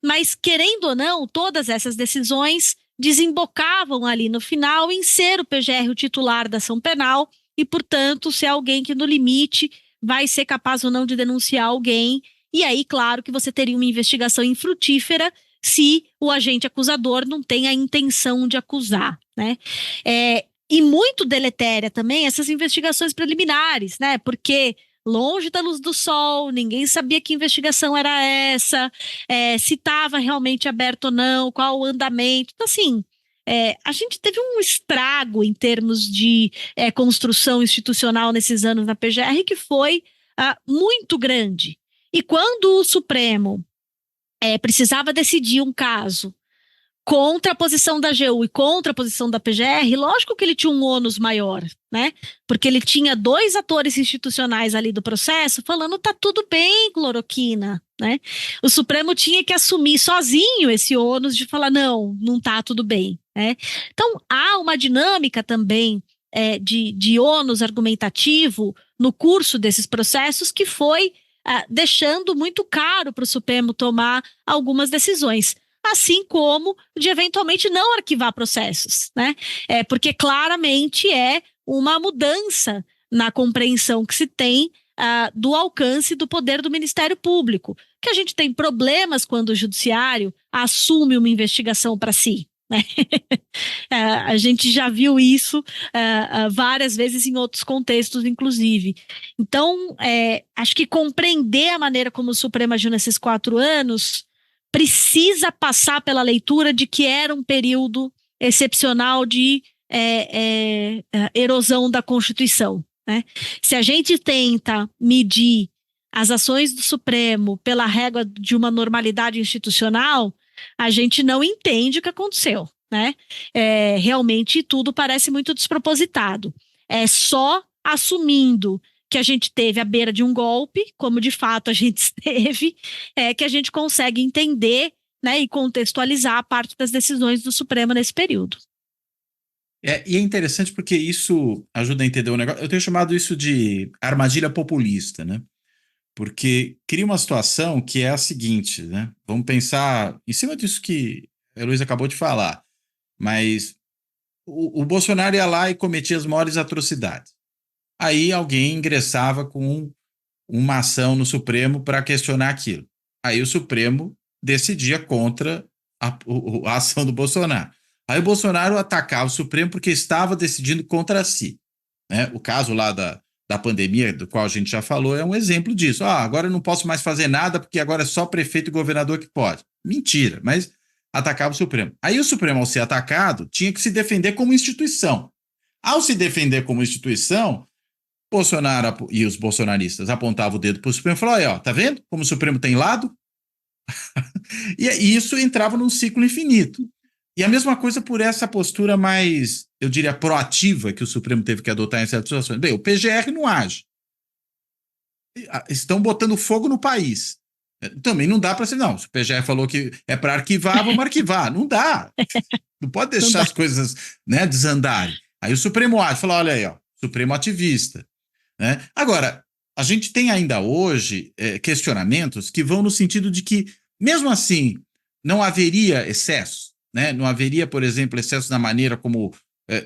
Mas, querendo ou não, todas essas decisões desembocavam ali no final em ser o PGR o titular da ação penal e, portanto, ser alguém que, no limite, vai ser capaz ou não de denunciar alguém. E aí, claro, que você teria uma investigação infrutífera se o agente acusador não tem a intenção de acusar, né? E muito deletéria também essas investigações preliminares, né? Porque longe da luz do sol, ninguém sabia que investigação era essa, se estava realmente aberto ou não, qual o andamento. Então, assim, a gente teve um estrago em termos de construção institucional nesses anos na PGR que foi muito grande. E quando o Supremo precisava decidir um caso contra a posição da AGU e contra a posição da PGR, lógico que ele tinha um ônus maior, né? Porque ele tinha 2 atores institucionais ali do processo falando tá tudo bem, cloroquina, né? O Supremo tinha que assumir sozinho esse ônus de falar não tá tudo bem, né? Então há uma dinâmica também de ônus argumentativo no curso desses processos que foi deixando muito caro para o Supremo tomar algumas decisões, assim como de eventualmente não arquivar processos, né? Porque claramente é uma mudança na compreensão que se tem do alcance do poder do Ministério Público, que a gente tem problemas quando o judiciário assume uma investigação para si, né? A gente já viu isso várias vezes em outros contextos, inclusive. Então, acho que compreender a maneira como o Supremo agiu nesses 4 anos precisa passar pela leitura de que era um período excepcional de erosão da Constituição, né? Se a gente tenta medir as ações do Supremo pela régua de uma normalidade institucional, a gente não entende o que aconteceu, né? Realmente tudo parece muito despropositado. Só assumindo que a gente teve à beira de um golpe, como de fato a gente esteve, que a gente consegue entender, né, e contextualizar a parte das decisões do Supremo nesse período. E é interessante porque isso ajuda a entender o negócio. Eu tenho chamado isso de armadilha populista, né? Porque cria uma situação que é a seguinte, né? Vamos pensar em cima disso que a Heloísa acabou de falar, mas o Bolsonaro ia lá e cometia as maiores atrocidades. Aí alguém ingressava com uma ação no Supremo para questionar aquilo. Aí o Supremo decidia contra a ação do Bolsonaro. Aí o Bolsonaro atacava o Supremo porque estava decidindo contra si, né? O caso lá da pandemia, do qual a gente já falou, é um exemplo disso. Agora eu não posso mais fazer nada porque agora é só prefeito e governador que pode. Mentira, mas atacava o Supremo. Aí o Supremo, ao ser atacado, tinha que se defender como instituição. Ao se defender como instituição, Bolsonaro e os bolsonaristas apontavam o dedo para o Supremo e falavam, ó, tá vendo como o Supremo tem lado? E isso entrava num ciclo infinito. E a mesma coisa por essa postura mais, eu diria, proativa que o Supremo teve que adotar em certas situações. Bem, o PGR não age. Estão botando fogo no país. Também não dá para ser, não. Se o PGR falou que é para arquivar, vamos arquivar. Não dá. Não pode deixar as coisas, né, desandarem. Aí o Supremo age, fala, olha aí, ó, Supremo ativista. Né? Agora, a gente tem ainda hoje questionamentos que vão no sentido de que, mesmo assim, não haveria excesso, né? Não haveria, por exemplo, excesso na maneira como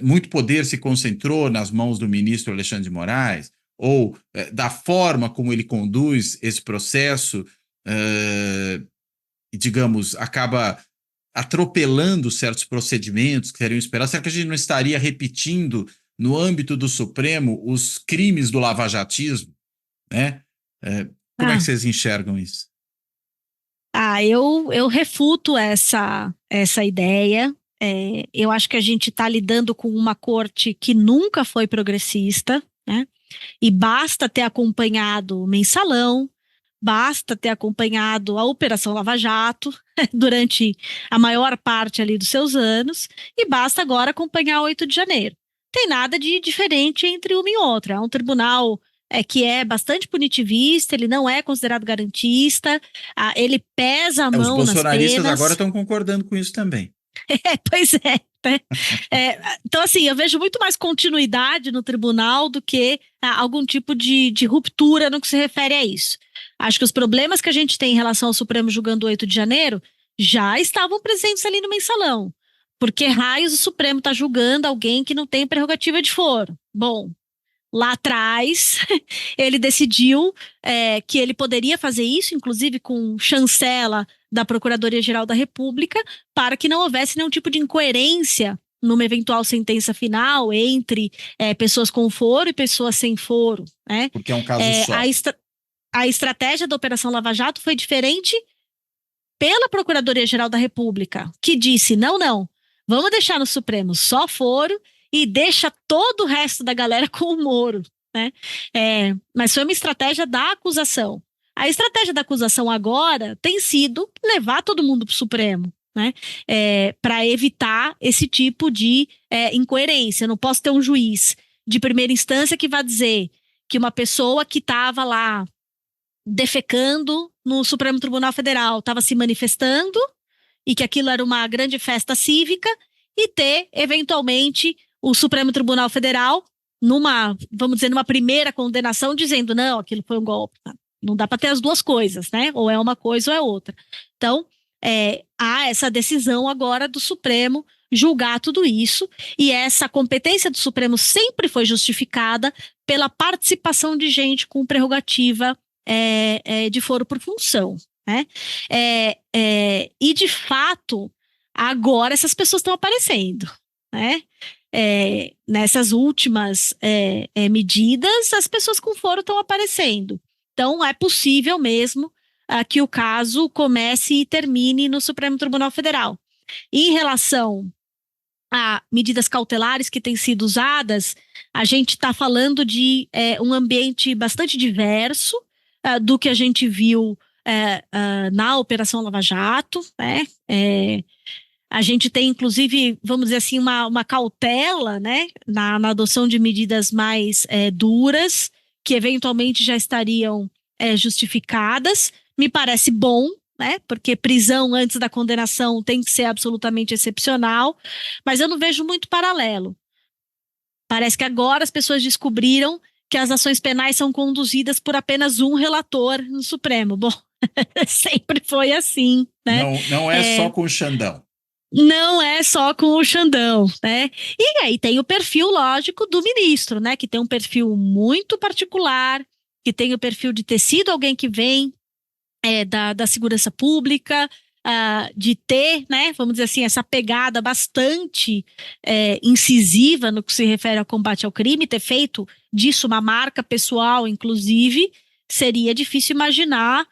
muito poder se concentrou nas mãos do ministro Alexandre de Moraes, ou da forma como ele conduz esse processo, digamos, acaba atropelando certos procedimentos que seriam esperados. Será que a gente não estaria repetindo no âmbito do Supremo os crimes do lavajatismo, né? Como é que vocês enxergam isso? Eu refuto essa ideia. Eu acho que a gente está lidando com uma corte que nunca foi progressista, né? E basta ter acompanhado o Mensalão, basta ter acompanhado a Operação Lava Jato durante a maior parte ali dos seus anos, e basta agora acompanhar o 8 de janeiro. Tem nada de diferente entre uma e outra. É um tribunal que é bastante punitivista, ele não é considerado garantista, ele pesa a mão nas penas. Os bolsonaristas agora estão concordando com isso também. Pois é. Né? Então, assim, eu vejo muito mais continuidade no tribunal do que algum tipo de ruptura no que se refere a isso. Acho que os problemas que a gente tem em relação ao Supremo julgando o 8 de janeiro já estavam presentes ali no mensalão. Porque raios o Supremo está julgando alguém que não tem prerrogativa de foro? Bom, lá atrás, ele decidiu que ele poderia fazer isso, inclusive com chancela da Procuradoria-Geral da República, para que não houvesse nenhum tipo de incoerência numa eventual sentença final entre pessoas com foro e pessoas sem foro. Né? Porque é um caso só. A estratégia da Operação Lava Jato foi diferente pela Procuradoria-Geral da República, que disse, não, vamos deixar no Supremo só foro e deixa todo o resto da galera com o Moro, né? Mas foi uma estratégia da acusação. A estratégia da acusação agora tem sido levar todo mundo para o Supremo, né? Para evitar esse tipo de incoerência. Eu não posso ter um juiz de primeira instância que vai dizer que uma pessoa que estava lá defecando no Supremo Tribunal Federal estava se manifestando e que aquilo era uma grande festa cívica e ter, eventualmente, o Supremo Tribunal Federal vamos dizer, numa primeira condenação, dizendo, não, aquilo foi um golpe. Não dá para ter as duas coisas, né? Ou é uma coisa ou é outra. Então, há essa decisão agora do Supremo julgar tudo isso, e essa competência do Supremo sempre foi justificada pela participação de gente com prerrogativa de foro por função. Né? E, de fato, agora essas pessoas estão aparecendo. Né? Nessas últimas medidas, as pessoas com foro estão aparecendo. Então, é possível mesmo que o caso comece e termine no Supremo Tribunal Federal. Em relação a medidas cautelares que têm sido usadas, a gente está falando de um ambiente bastante diverso do que a gente viu na Operação Lava Jato, né? A gente tem, inclusive, vamos dizer assim, uma cautela, né, na adoção de medidas mais duras, que eventualmente já estariam justificadas. Me parece bom, né, porque prisão antes da condenação tem que ser absolutamente excepcional, mas eu não vejo muito paralelo. Parece que agora as pessoas descobriram que as ações penais são conduzidas por apenas um relator no Supremo. Bom, sempre foi assim, né? Não é só com o Xandão. Não é só com o Xandão, né? E aí tem o perfil, lógico, do ministro, né? Que tem um perfil muito particular, que tem o perfil de ter sido alguém que vem da segurança pública, de ter, né, vamos dizer assim, essa pegada bastante incisiva no que se refere ao combate ao crime, ter feito disso uma marca pessoal, inclusive, seria difícil imaginar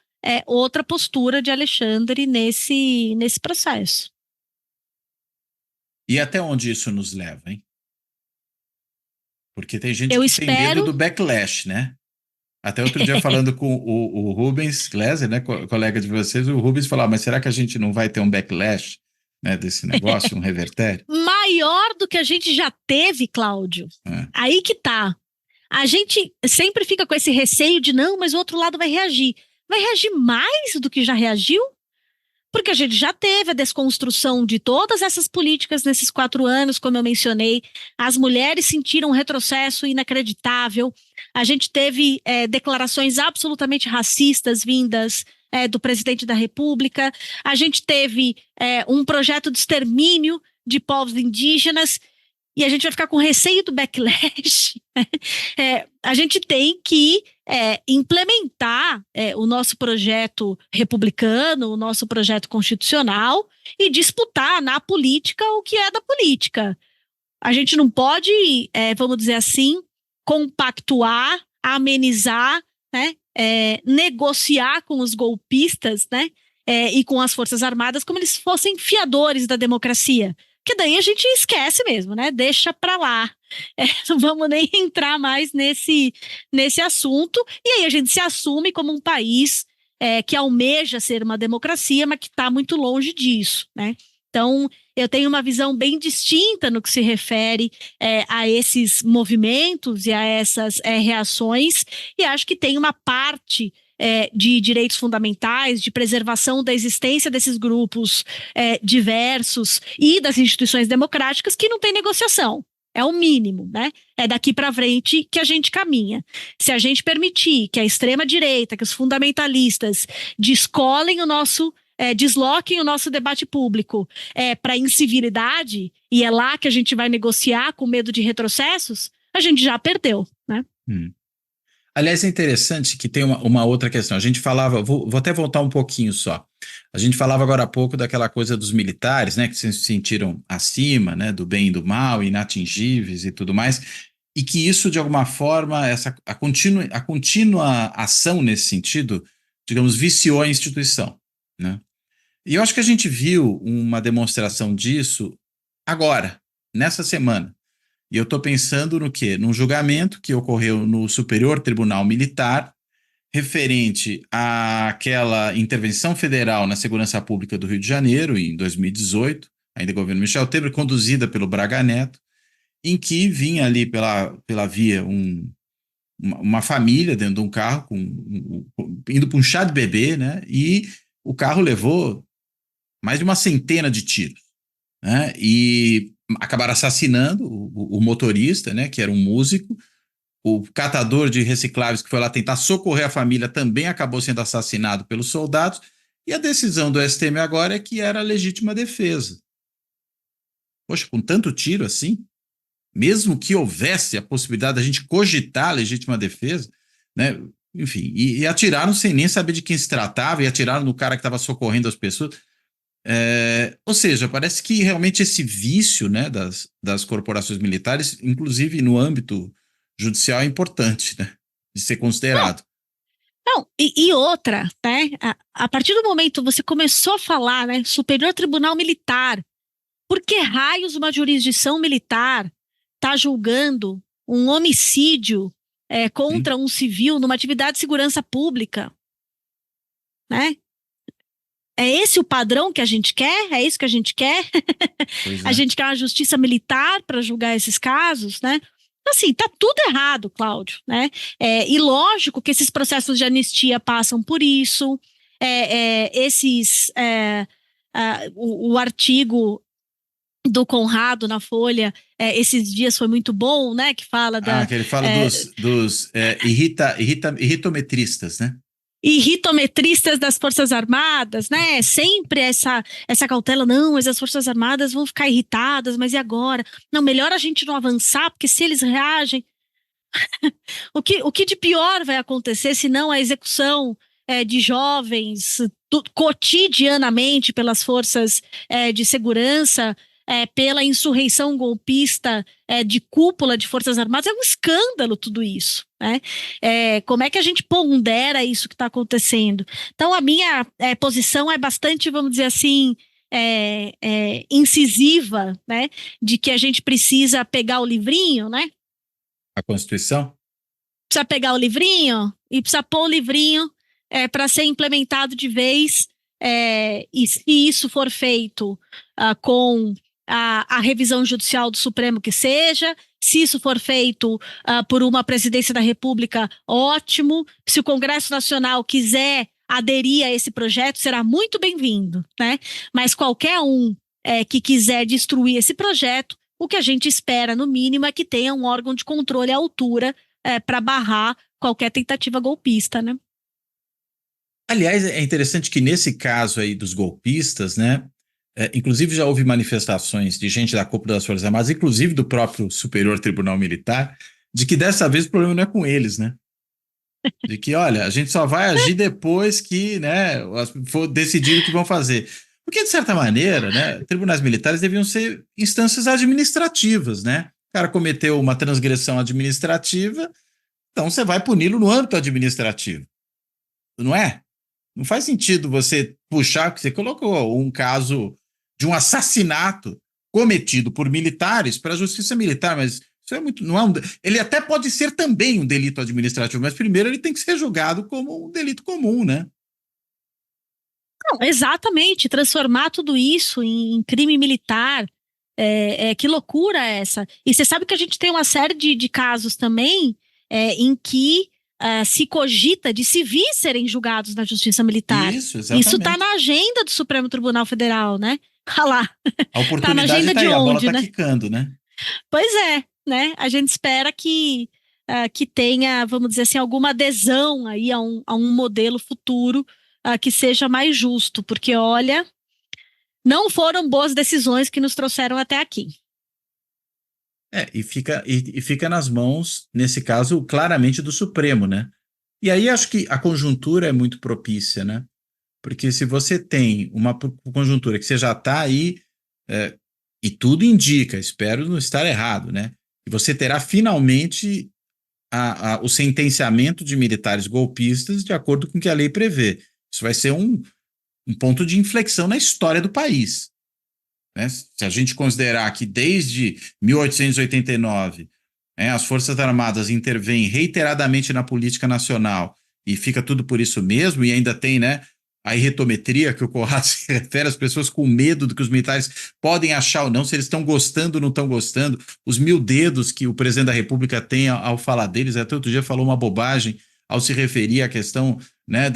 outra postura de Alexandre nesse processo. E até onde isso nos leva, hein? Porque tem gente que tem medo do backlash, né? Até outro dia falando com o Rubens Gleiser, né, colega de vocês, o Rubens falou, mas será que a gente não vai ter um backlash, né, desse negócio, um revertério? Maior do que a gente já teve, Cláudio. Aí que tá. A gente sempre fica com esse receio de não, mas o outro lado vai reagir. Vai reagir mais do que já reagiu? Porque a gente já teve a desconstrução de todas essas políticas nesses 4 anos, como eu mencionei. As mulheres sentiram um retrocesso inacreditável. A gente teve declarações absolutamente racistas vindas do presidente da República. A gente teve um projeto de extermínio de povos indígenas. E a gente vai ficar com receio do backlash. A gente tem que implementar o nosso projeto republicano, o nosso projeto constitucional e disputar na política o que é da política. A gente não pode, vamos dizer assim, compactuar, amenizar, né, negociar com os golpistas, né, e com as Forças Armadas como eles fossem fiadores da democracia. Que daí a gente esquece mesmo, né? Deixa pra lá. Não vamos nem entrar mais nesse assunto. E aí a gente se assume como um país que almeja ser uma democracia, mas que está muito longe disso, né? Então, eu tenho uma visão bem distinta no que se refere a esses movimentos e a essas reações, e acho que tem uma parte de direitos fundamentais, de preservação da existência desses grupos diversos e das instituições democráticas que não tem negociação. É o mínimo, né? É daqui para frente que a gente caminha. Se a gente permitir que a extrema-direita, que os fundamentalistas desloquem o nosso debate público para incivilidade, e é lá que a gente vai negociar com medo de retrocessos, a gente já perdeu, né? Aliás, é interessante que tem uma outra questão. A gente falava, vou até voltar um pouquinho só. A gente falava agora há pouco daquela coisa dos militares, né, que se sentiram acima, né, do bem e do mal, inatingíveis e tudo mais, e que isso, de alguma forma, a contínua ação nesse sentido, digamos, viciou a instituição, né? E eu acho que a gente viu uma demonstração disso agora, nessa semana. E eu estou pensando no quê? Num julgamento que ocorreu no Superior Tribunal Militar, referente àquela intervenção federal na segurança pública do Rio de Janeiro, em 2018, ainda governo Michel Temer, conduzida pelo Braga Neto, em que vinha ali pela via uma família dentro de um carro, indo para um chá de bebê, né? E o carro levou mais de uma centena de tiros, né? E acabaram assassinando o motorista, né? Que era um músico. O catador de recicláveis que foi lá tentar socorrer a família também acabou sendo assassinado pelos soldados, e a decisão do STM agora é que era legítima defesa. Poxa, com tanto tiro assim, mesmo que houvesse a possibilidade da gente cogitar a legítima defesa, né? Enfim, e atiraram sem nem saber de quem se tratava, e atiraram no cara que estava socorrendo as pessoas. Ou seja, parece que realmente esse vício, né, das corporações militares, inclusive no âmbito judicial, é importante, né, de ser considerado. Não, e outra, né? A partir do momento que você começou a falar, né, Superior Tribunal Militar, por que raios uma jurisdição militar está julgando um homicídio contra um civil numa atividade de segurança pública? Né? É esse o padrão que a gente quer? É isso que a gente quer? A gente quer uma justiça militar para julgar esses casos, né? Assim, tá tudo errado, Cláudio, né? E lógico que esses processos de anistia passam por isso. O artigo do Conrado na Folha, esses dias foi muito bom, né? Que fala que ele fala dos irritometristas, né? Irritometristas das Forças Armadas, né? Sempre essa cautela, não, mas as Forças Armadas vão ficar irritadas, mas e agora? Não, melhor a gente não avançar, porque se eles reagem, o que de pior vai acontecer se não a execução de jovens cotidianamente pelas forças de segurança, pela insurreição golpista de cúpula de Forças Armadas? É um escândalo tudo isso, né? Como é que a gente pondera isso que está acontecendo? Então, a minha posição é bastante, vamos dizer assim, incisiva, né? De que a gente precisa pegar o livrinho, né? A Constituição? Precisa pegar o livrinho e precisa pôr o livrinho para ser implementado de vez, e se isso for feito com a revisão judicial do Supremo que seja, se isso for feito por uma presidência da República, ótimo. Se o Congresso Nacional quiser aderir a esse projeto, será muito bem-vindo, né? Mas qualquer um que quiser destruir esse projeto, o que a gente espera, no mínimo, é que tenha um órgão de controle à altura para barrar qualquer tentativa golpista, né? Aliás, é interessante que nesse caso aí dos golpistas, né? Inclusive já houve manifestações de gente da cúpula das Forças Armadas, inclusive do próprio Superior Tribunal Militar, de que dessa vez o problema não é com eles, né? De que, olha, a gente só vai agir depois que, né, for decidir o que vão fazer. Porque, de certa maneira, né, tribunais militares deviam ser instâncias administrativas, né? O cara cometeu uma transgressão administrativa, então você vai puni-lo no âmbito administrativo. Não é? Não faz sentido você puxar, que você colocou um caso de um assassinato cometido por militares para a justiça militar, mas isso é muito, não é ele até pode ser também um delito administrativo, mas primeiro ele tem que ser julgado como um delito comum, né? Não, exatamente, transformar tudo isso em crime militar, que loucura é essa? E você sabe que a gente tem uma série de casos também em que se cogita de civis serem julgados na Justiça Militar. Isso, exatamente. Isso está na agenda do Supremo Tribunal Federal, né? Olha lá. A oportunidade está aí, a bola está quicando, né? Pois é, né? A gente espera que tenha, vamos dizer assim, alguma adesão aí a um modelo futuro que seja mais justo, porque, olha, não foram boas decisões que nos trouxeram até aqui. E fica nas mãos, nesse caso, claramente do Supremo, né? E aí acho que a conjuntura é muito propícia, né? Porque se você tem uma conjuntura que você já está aí, e tudo indica, espero não estar errado, né? Que você terá finalmente o sentenciamento de militares golpistas de acordo com o que a lei prevê. Isso vai ser um ponto de inflexão na história do país. Né? Se a gente considerar que desde 1889 as Forças Armadas intervêm reiteradamente na política nacional e fica tudo por isso mesmo, e ainda tem, né, a irretometria que o Conrado se refere, as pessoas com medo do que os militares podem achar ou não, se eles estão gostando ou não estão gostando, os 1000 dedos que o presidente da República tem ao falar deles, até outro dia falou uma bobagem ao se referir à questão, né,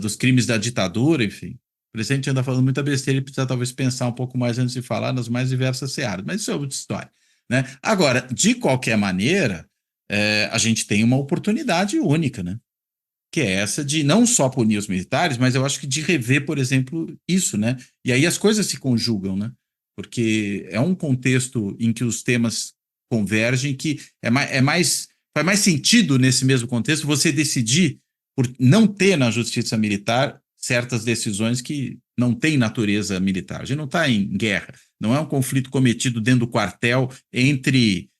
dos crimes da ditadura, enfim. O presidente anda falando muita besteira, ele precisa talvez pensar um pouco mais antes de falar nas mais diversas searas, mas isso é outra história. Né? Agora, de qualquer maneira, a gente tem uma oportunidade única, né? Que é essa de não só punir os militares, mas eu acho que de rever, por exemplo, isso, né? E aí as coisas se conjugam, né? Porque é um contexto em que os temas convergem, que faz mais sentido nesse mesmo contexto você decidir por não ter na justiça militar certas decisões que não têm natureza militar. A gente não está em guerra, não é um conflito cometido dentro do quartel entre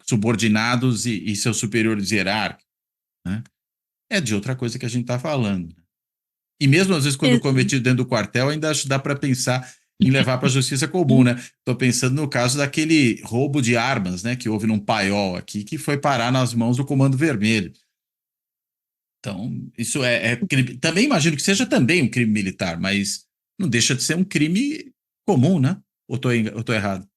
subordinados e seus superiores hierárquicos, né? É de outra coisa que a gente está falando. E mesmo às vezes quando cometido dentro do quartel, ainda dá para pensar em levar para a justiça comum, né? Estou pensando no caso daquele roubo de armas, né, que houve num paiol aqui, que foi parar nas mãos do Comando Vermelho. Então, isso é crime. Também imagino que seja também um crime militar, mas não deixa de ser um crime comum, né? Ou estou errado?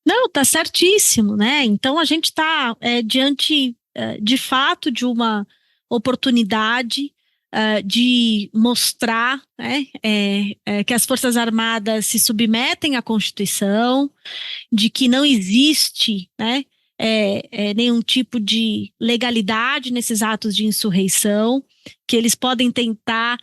Não, tá certíssimo, né? Então a gente está diante, de fato, de uma oportunidade de mostrar, né, que as Forças Armadas se submetem à Constituição, de que não existe, né, nenhum tipo de legalidade nesses atos de insurreição, que eles podem tentar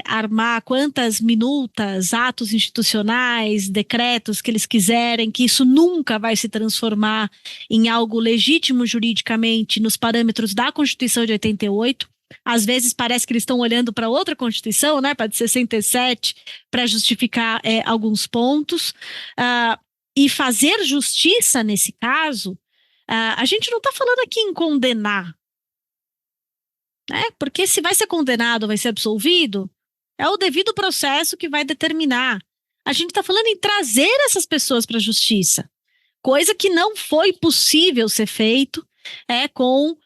armar quantas minutas, atos institucionais, decretos que eles quiserem, que isso nunca vai se transformar em algo legítimo juridicamente nos parâmetros da Constituição de 88. Às vezes parece que eles estão olhando para outra Constituição, né, para de 67, para justificar alguns pontos. E fazer justiça nesse caso, a gente não está falando aqui em condenar, né? Porque se vai ser condenado ou vai ser absolvido, é o devido processo que vai determinar. A gente está falando em trazer essas pessoas para a justiça, coisa que não foi possível ser feito com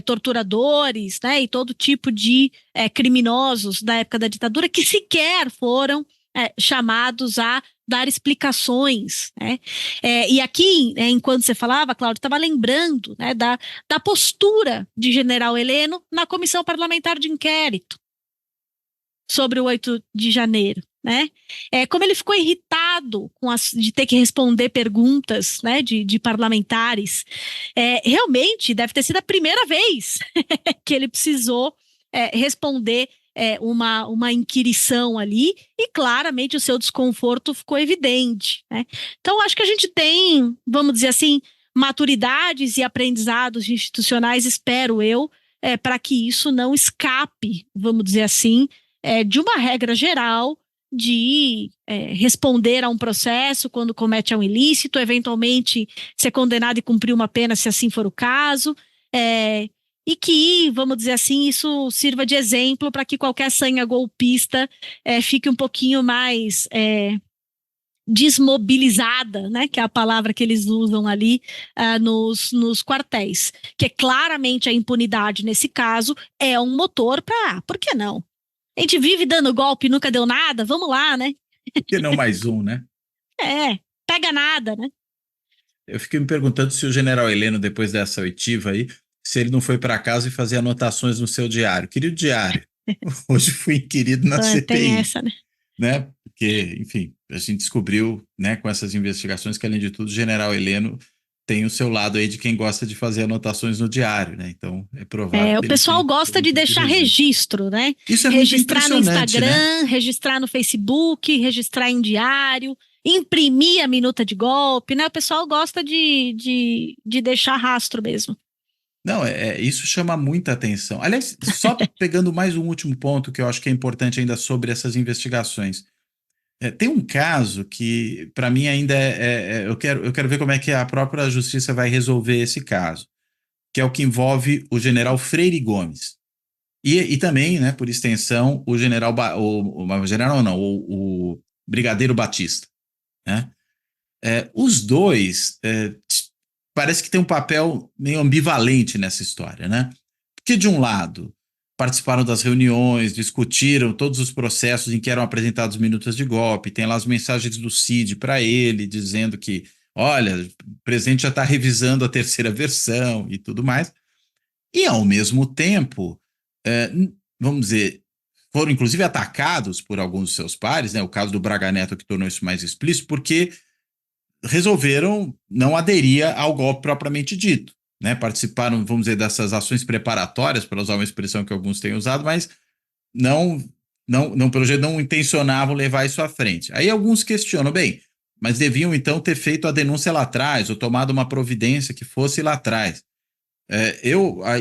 torturadores, né, e todo tipo de criminosos da época da ditadura que sequer foram chamados a dar explicações, né? E aqui, enquanto você falava, Cláudio, estava lembrando, né, da postura de General Heleno na comissão parlamentar de inquérito sobre o 8 de janeiro, né? Como ele ficou irritado de ter que responder perguntas, né, de parlamentares. Realmente deve ter sido a primeira vez que ele precisou responder uma inquirição ali, e claramente o seu desconforto ficou evidente, né? Então, acho que a gente tem, vamos dizer assim, maturidades e aprendizados institucionais, espero eu, para que isso não escape, vamos dizer assim, de uma regra geral de responder a um processo quando comete um ilícito, eventualmente ser condenado e cumprir uma pena, se assim for o caso, e que, vamos dizer assim, isso sirva de exemplo para que qualquer sanha golpista fique um pouquinho mais desmobilizada, né, que é a palavra que eles usam ali nos quartéis, que claramente a impunidade nesse caso é um motor para, por que não? A gente vive dando golpe e nunca deu nada, vamos lá, né? Por que não mais um, né? Pega nada, né? Eu fiquei me perguntando se o general Heleno, depois dessa oitiva aí, se ele não foi para casa e fazer anotações no seu diário. Querido diário, hoje fui inquirido na Tem CPI, essa, né? né? Porque, enfim, a gente descobriu, né, com essas investigações que, além de tudo, o general Heleno tem o seu lado aí de quem gosta de fazer anotações no diário, né? Então, é provável O que ele pessoal tenha gosta algum de tipo de deixar registro, né? Isso é muito Registrar no impressionante, né? Instagram, registrar no Facebook, registrar em diário, imprimir a minuta de golpe, né? O pessoal gosta de deixar rastro mesmo. Não, isso chama muita atenção. Aliás, só pegando mais um último ponto que eu acho que é importante ainda sobre essas investigações. Tem um caso que, para mim, ainda eu quero ver como é que a própria justiça vai resolver esse caso, que é o que envolve o general Freire Gomes. E também, né, por extensão, o general, o general não, o brigadeiro Batista, né? Os dois parece que tem um papel meio ambivalente nessa história, né? Porque, de um lado, participaram das reuniões, discutiram todos os processos em que eram apresentados minutas de golpe, tem lá as mensagens do Cid para ele, dizendo que, olha, o presidente já está revisando a terceira versão e tudo mais. E, ao mesmo tempo, é, vamos dizer, foram inclusive atacados por alguns de seus pares, né? O caso do Braga Neto que tornou isso mais explícito, porque resolveram não aderir ao golpe propriamente dito, né? Participaram, vamos dizer, dessas ações preparatórias, para usar uma expressão que alguns têm usado, mas não pelo jeito, não intencionavam levar isso à frente. Aí alguns questionam, bem, mas deviam então ter feito a denúncia lá atrás, ou tomado uma providência que fosse lá atrás.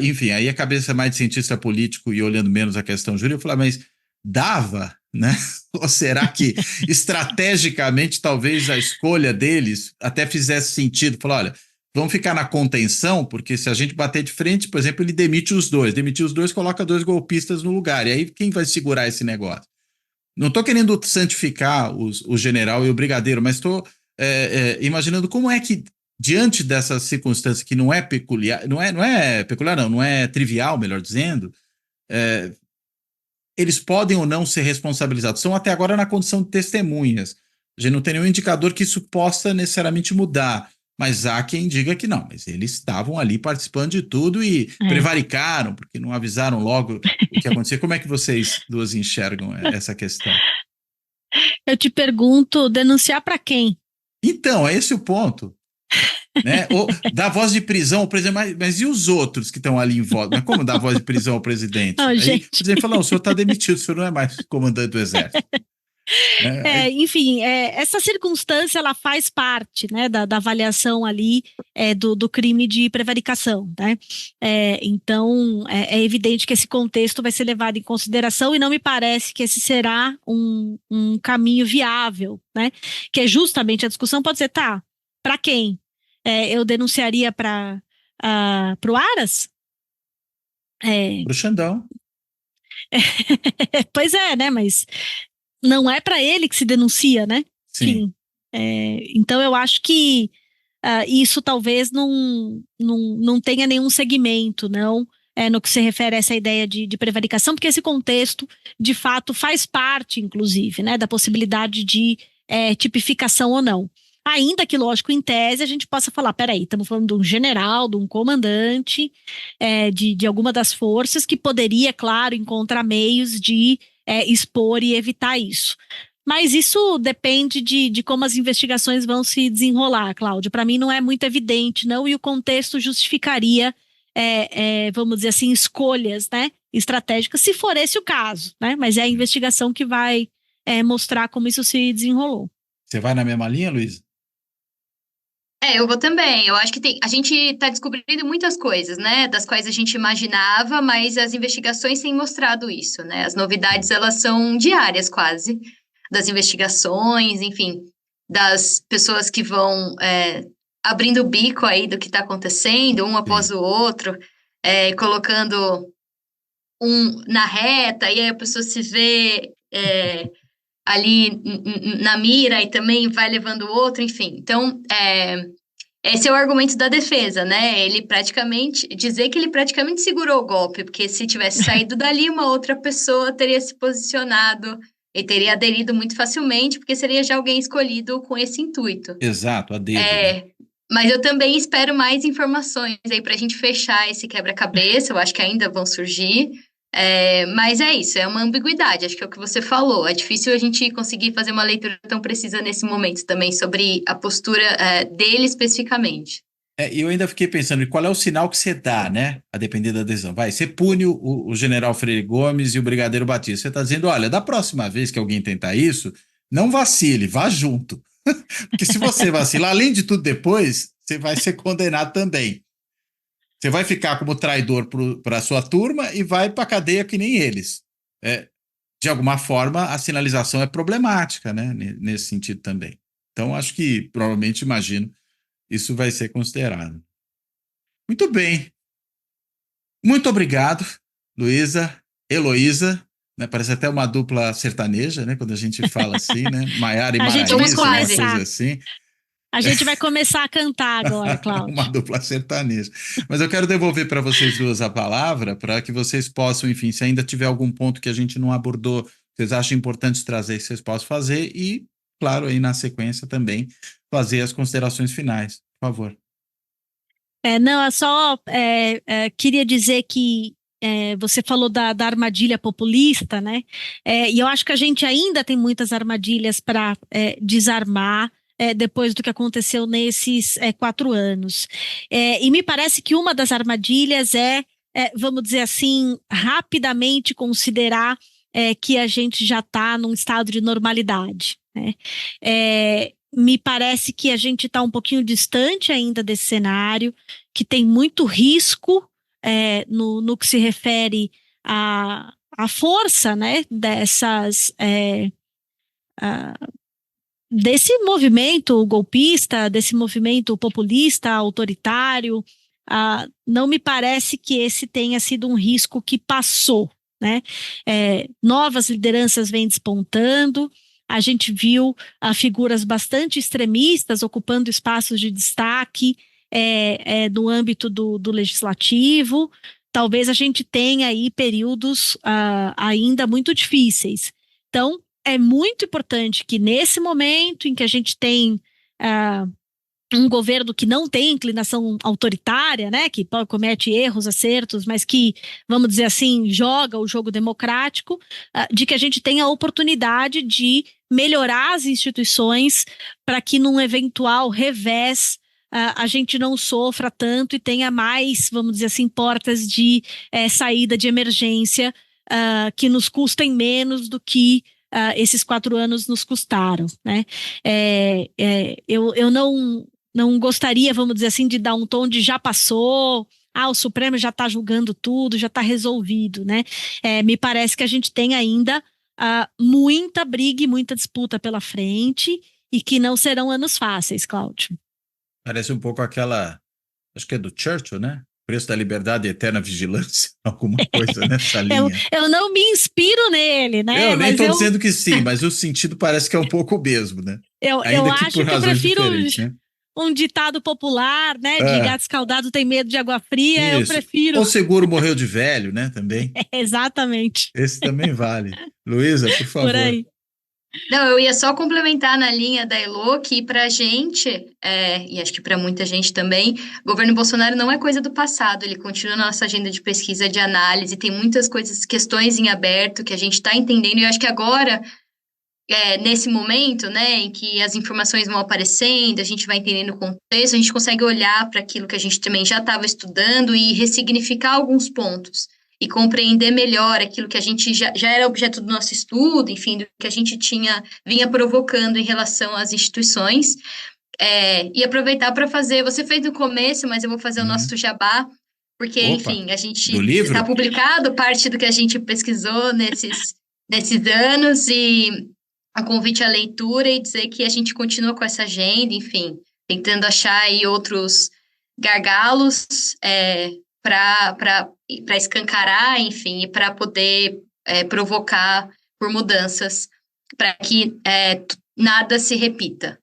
Enfim, aí a cabeça mais de cientista político e olhando menos a questão jurídica, eu falei, mas dava, né? Ou será que estrategicamente talvez a escolha deles até fizesse sentido? Falar, olha, vamos ficar na contenção, porque se a gente bater de frente, por exemplo, ele demite os dois. Demitir os dois, coloca dois golpistas no lugar. E aí quem vai segurar esse negócio? Não estou querendo santificar o general e o brigadeiro, mas estou imaginando como é que, diante dessa circunstância que não é peculiar, não é trivial, melhor dizendo, eles podem ou não ser responsabilizados. São até agora na condição de testemunhas. A gente não tem nenhum indicador que isso possa necessariamente mudar. Mas há quem diga que não, mas eles estavam ali participando de tudo e prevaricaram, porque não avisaram logo o que acontecia. Como é que vocês duas enxergam essa questão? Eu te pergunto, denunciar para quem? Então, é esse o ponto. Né? Ou dar voz de prisão ao presidente, mas e os outros que estão ali em volta? Mas como dar voz de prisão ao presidente? Oh, Aí gente. o presidente fala, não, o senhor está demitido, o senhor não é mais comandante do exército. Enfim, essa circunstância ela faz parte, né, da avaliação ali do crime de prevaricação, né? Então é evidente que esse contexto vai ser levado em consideração e não me parece que esse será um caminho viável, né? Que é justamente a discussão pode ser, tá, para quem? Eu denunciaria para o Aras? Pro Xandão. Pois é, né? Mas não é para ele que se denuncia, né? Sim. Enfim, então eu acho que isso talvez não tenha nenhum segmento, não, no que se refere a essa ideia de prevaricação, porque esse contexto, de fato, faz parte, inclusive, né, da possibilidade de tipificação ou não. Ainda que, lógico, em tese a gente possa falar, peraí, estamos falando de um general, de um comandante de alguma das forças que poderia, claro, encontrar meios de expor e evitar isso. Mas isso depende de como as investigações vão se desenrolar, Cláudio. Para mim não é muito evidente, não, e o contexto justificaria, vamos dizer assim, escolhas, né, estratégicas, se for esse o caso, né? Mas é a investigação que vai mostrar como isso se desenrolou. Você vai na mesma linha, Luísa? Eu vou também. Eu acho que a gente está descobrindo muitas coisas, né? Das quais a gente imaginava, mas as investigações têm mostrado isso, né? As novidades, elas são diárias quase, das investigações, enfim, das pessoas que vão abrindo o bico aí do que está acontecendo, um após o outro, colocando um na reta, e aí a pessoa se vê ali na mira e também vai levando o outro, enfim. Então, esse é o argumento da defesa, né? Dizer que ele praticamente segurou o golpe, porque se tivesse saído dali, uma outra pessoa teria se posicionado e teria aderido muito facilmente, porque seria já alguém escolhido com esse intuito. Exato, a dedo. Né? Mas eu também espero mais informações aí para a gente fechar esse quebra-cabeça. Eu acho que ainda vão surgir. Mas é isso, é uma ambiguidade, acho que é o que você falou. É difícil a gente conseguir fazer uma leitura tão precisa nesse momento também sobre a postura dele especificamente. E eu ainda fiquei pensando em qual é o sinal que você dá, né? A depender da adesão. Vai, você pune o general Freire Gomes e o brigadeiro Batista. Você está dizendo, olha, da próxima vez que alguém tentar isso, não vacile, vá junto. Porque se você vacilar, além de tudo depois, você vai ser condenado também. Você vai ficar como traidor para a sua turma e vai para a cadeia que nem eles. De alguma forma, a sinalização é problemática, né? Nesse sentido também. Então, acho que, provavelmente, imagino, isso vai ser considerado. Muito bem. Muito obrigado, Luísa, Heloísa. Né? Parece até uma dupla sertaneja, né? Quando a gente fala assim, né? Maiara e Maraísa, uma coisa assim. A gente vai começar a cantar agora, Cláudio. Uma dupla sertaneja. Mas eu quero devolver para vocês duas a palavra, para que vocês possam, enfim, se ainda tiver algum ponto que a gente não abordou, vocês acham importante trazer, que vocês possam fazer e, claro, aí na sequência também, fazer as considerações finais. Por favor. Não, eu só queria dizer que você falou da armadilha populista, né? E eu acho que a gente ainda tem muitas armadilhas para desarmar depois do que aconteceu nesses 4 anos. E me parece que uma das armadilhas vamos dizer assim, rapidamente considerar que a gente já está num estado de normalidade, né? Me parece que a gente está um pouquinho distante ainda desse cenário, que tem muito risco no que se refere à força, né, desse movimento golpista, desse movimento populista, autoritário. Não me parece que esse tenha sido um risco que passou, né? Novas lideranças vêm despontando. A gente viu figuras bastante extremistas ocupando espaços de destaque no âmbito do legislativo. Talvez a gente tenha aí períodos ainda muito difíceis. Então, é muito importante que nesse momento em que a gente tem um governo que não tem inclinação autoritária, né, que comete erros, acertos, mas que, vamos dizer assim, joga o jogo democrático, de que a gente tenha a oportunidade de melhorar as instituições para que num eventual revés a gente não sofra tanto e tenha mais, vamos dizer assim, portas de saída de emergência que nos custem menos do que esses 4 anos nos custaram, né? Eu não gostaria, vamos dizer assim, de dar um tom de já passou, o Supremo já está julgando tudo, já está resolvido, né? Me parece que a gente tem ainda muita briga e muita disputa pela frente e que não serão anos fáceis, Cláudio. Parece um pouco aquela, acho que é do Churchill, né? Preço da liberdade e eterna vigilância, alguma coisa nessa linha. Eu não me inspiro nele, né? Eu nem estou dizendo que sim, mas o sentido parece que é um pouco o mesmo, né? Eu acho que eu prefiro né? um ditado popular, né? De gato escaldado tem medo de água fria, Isso. eu prefiro. Ou seguro morreu de velho, né? Também. Exatamente. Esse também vale. Luísa, por favor. Por aí. Não, eu ia só complementar na linha da Elo que pra gente, e acho que pra muita gente também, o governo Bolsonaro não é coisa do passado, ele continua na nossa agenda de pesquisa, de análise, tem muitas coisas, questões em aberto que a gente está entendendo, e eu acho que agora, nesse momento, né, em que as informações vão aparecendo, a gente vai entendendo o contexto, a gente consegue olhar para aquilo que a gente também já estava estudando e ressignificar alguns pontos. E compreender melhor aquilo que a gente já era objeto do nosso estudo, enfim, do que a gente vinha provocando em relação às instituições, e aproveitar para fazer, você fez no começo, mas eu vou fazer o nosso jabá, porque, enfim, a gente está publicado parte do que a gente pesquisou nesses anos, e a convite à leitura e dizer que a gente continua com essa agenda, enfim, tentando achar aí outros gargalos, para escancarar, enfim, e para poder provocar por mudanças, para que nada se repita.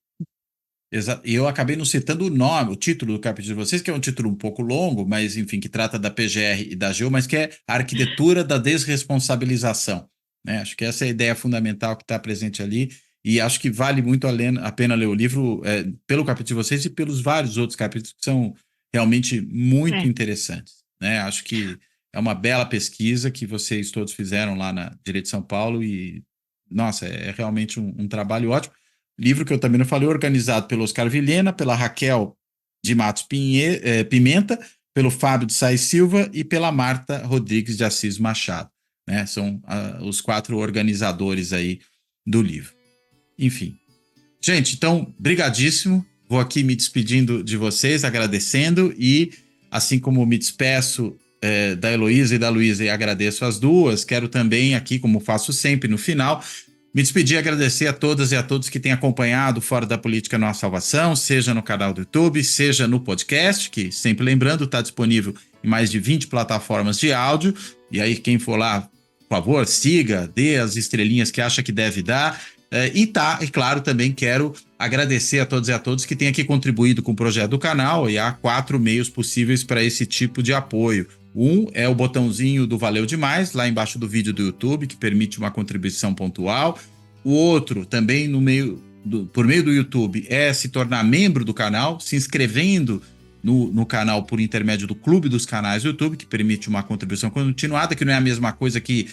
Exato. E eu acabei não citando o título do capítulo de vocês, que é um título um pouco longo, mas, enfim, que trata da PGR e da AGU, mas que é a arquitetura da desresponsabilização. Né? Acho que essa é a ideia fundamental que está presente ali e acho que vale muito a pena ler o livro pelo capítulo de vocês e pelos vários outros capítulos que são realmente muito interessantes, né? Acho que é uma bela pesquisa que vocês todos fizeram lá na Direito de São Paulo e, nossa, é realmente um trabalho ótimo. Livro que eu também não falei, organizado pelo Oscar Vilhena, pela Raquel de Matos Pimenta, pelo Fábio de Sais Silva e pela Marta Rodrigues de Assis Machado, né? São os 4 organizadores aí do livro. Enfim. Gente, então, brigadíssimo. Vou aqui me despedindo de vocês, agradecendo, e assim como me despeço da Heloísa e da Luísa e agradeço as duas, quero também aqui, como faço sempre no final, me despedir e agradecer a todas e a todos que têm acompanhado Fora da Política Não Há Salvação, seja no canal do YouTube, seja no podcast, que, sempre lembrando, está disponível em mais de 20 plataformas de áudio. E aí, quem for lá, por favor, siga, dê as estrelinhas que acha que deve dar. E claro, também quero agradecer a todos e a todos que têm aqui contribuído com o projeto do canal, e há 4 meios possíveis para esse tipo de apoio. Um é o botãozinho do Valeu Demais, lá embaixo do vídeo do YouTube, que permite uma contribuição pontual. O outro, também por meio do YouTube, é se tornar membro do canal, se inscrevendo no canal por intermédio do Clube dos Canais do YouTube, que permite uma contribuição continuada, que não é a mesma coisa que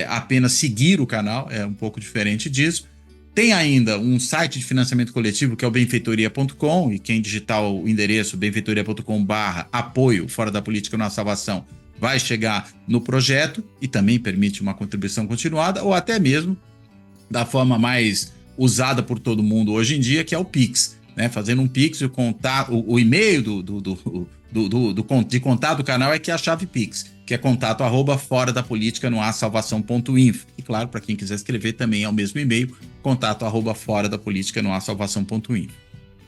apenas seguir o canal, é um pouco diferente disso. Tem ainda um site de financiamento coletivo, que é o benfeitoria.com, e quem digitar o endereço benfeitoria.com/apoio Fora da Política Não Há Salvação vai chegar no projeto e também permite uma contribuição continuada, ou até mesmo da forma mais usada por todo mundo hoje em dia, que é o Pix, né? Fazendo um Pix, o e-mail de contato do canal é que é a chave Pix, que é contato@foradapolítica.nohasalvação.info. E claro, para quem quiser escrever também é o mesmo e-mail, contato@foradapolítica.nohasalvação.info.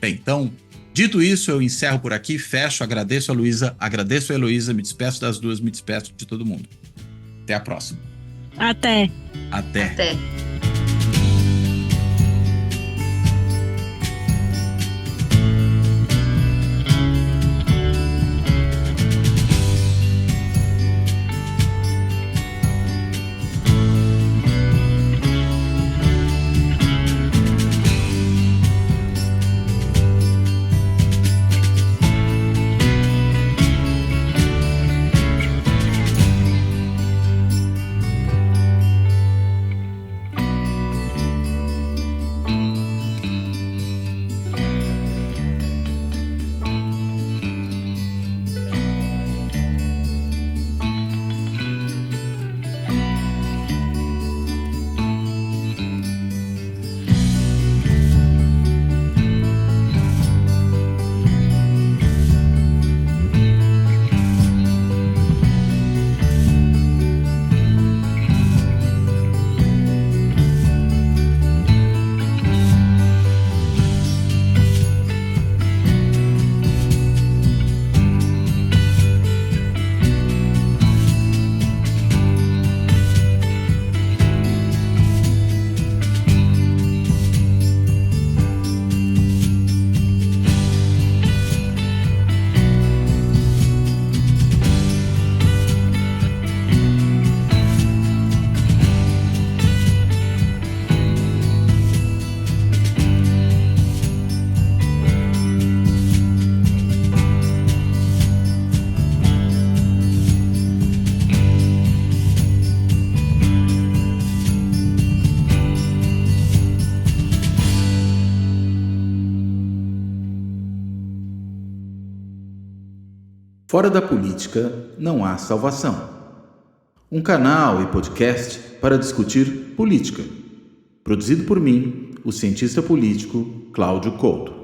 Bem, então, dito isso, eu encerro por aqui, fecho, agradeço a Luísa, agradeço a Heloísa, me despeço das duas, me despeço de todo mundo. Até a próxima. Até. Fora da Política Não Há Salvação. Um canal e podcast para discutir política. Produzido por mim, o cientista político Cláudio Couto.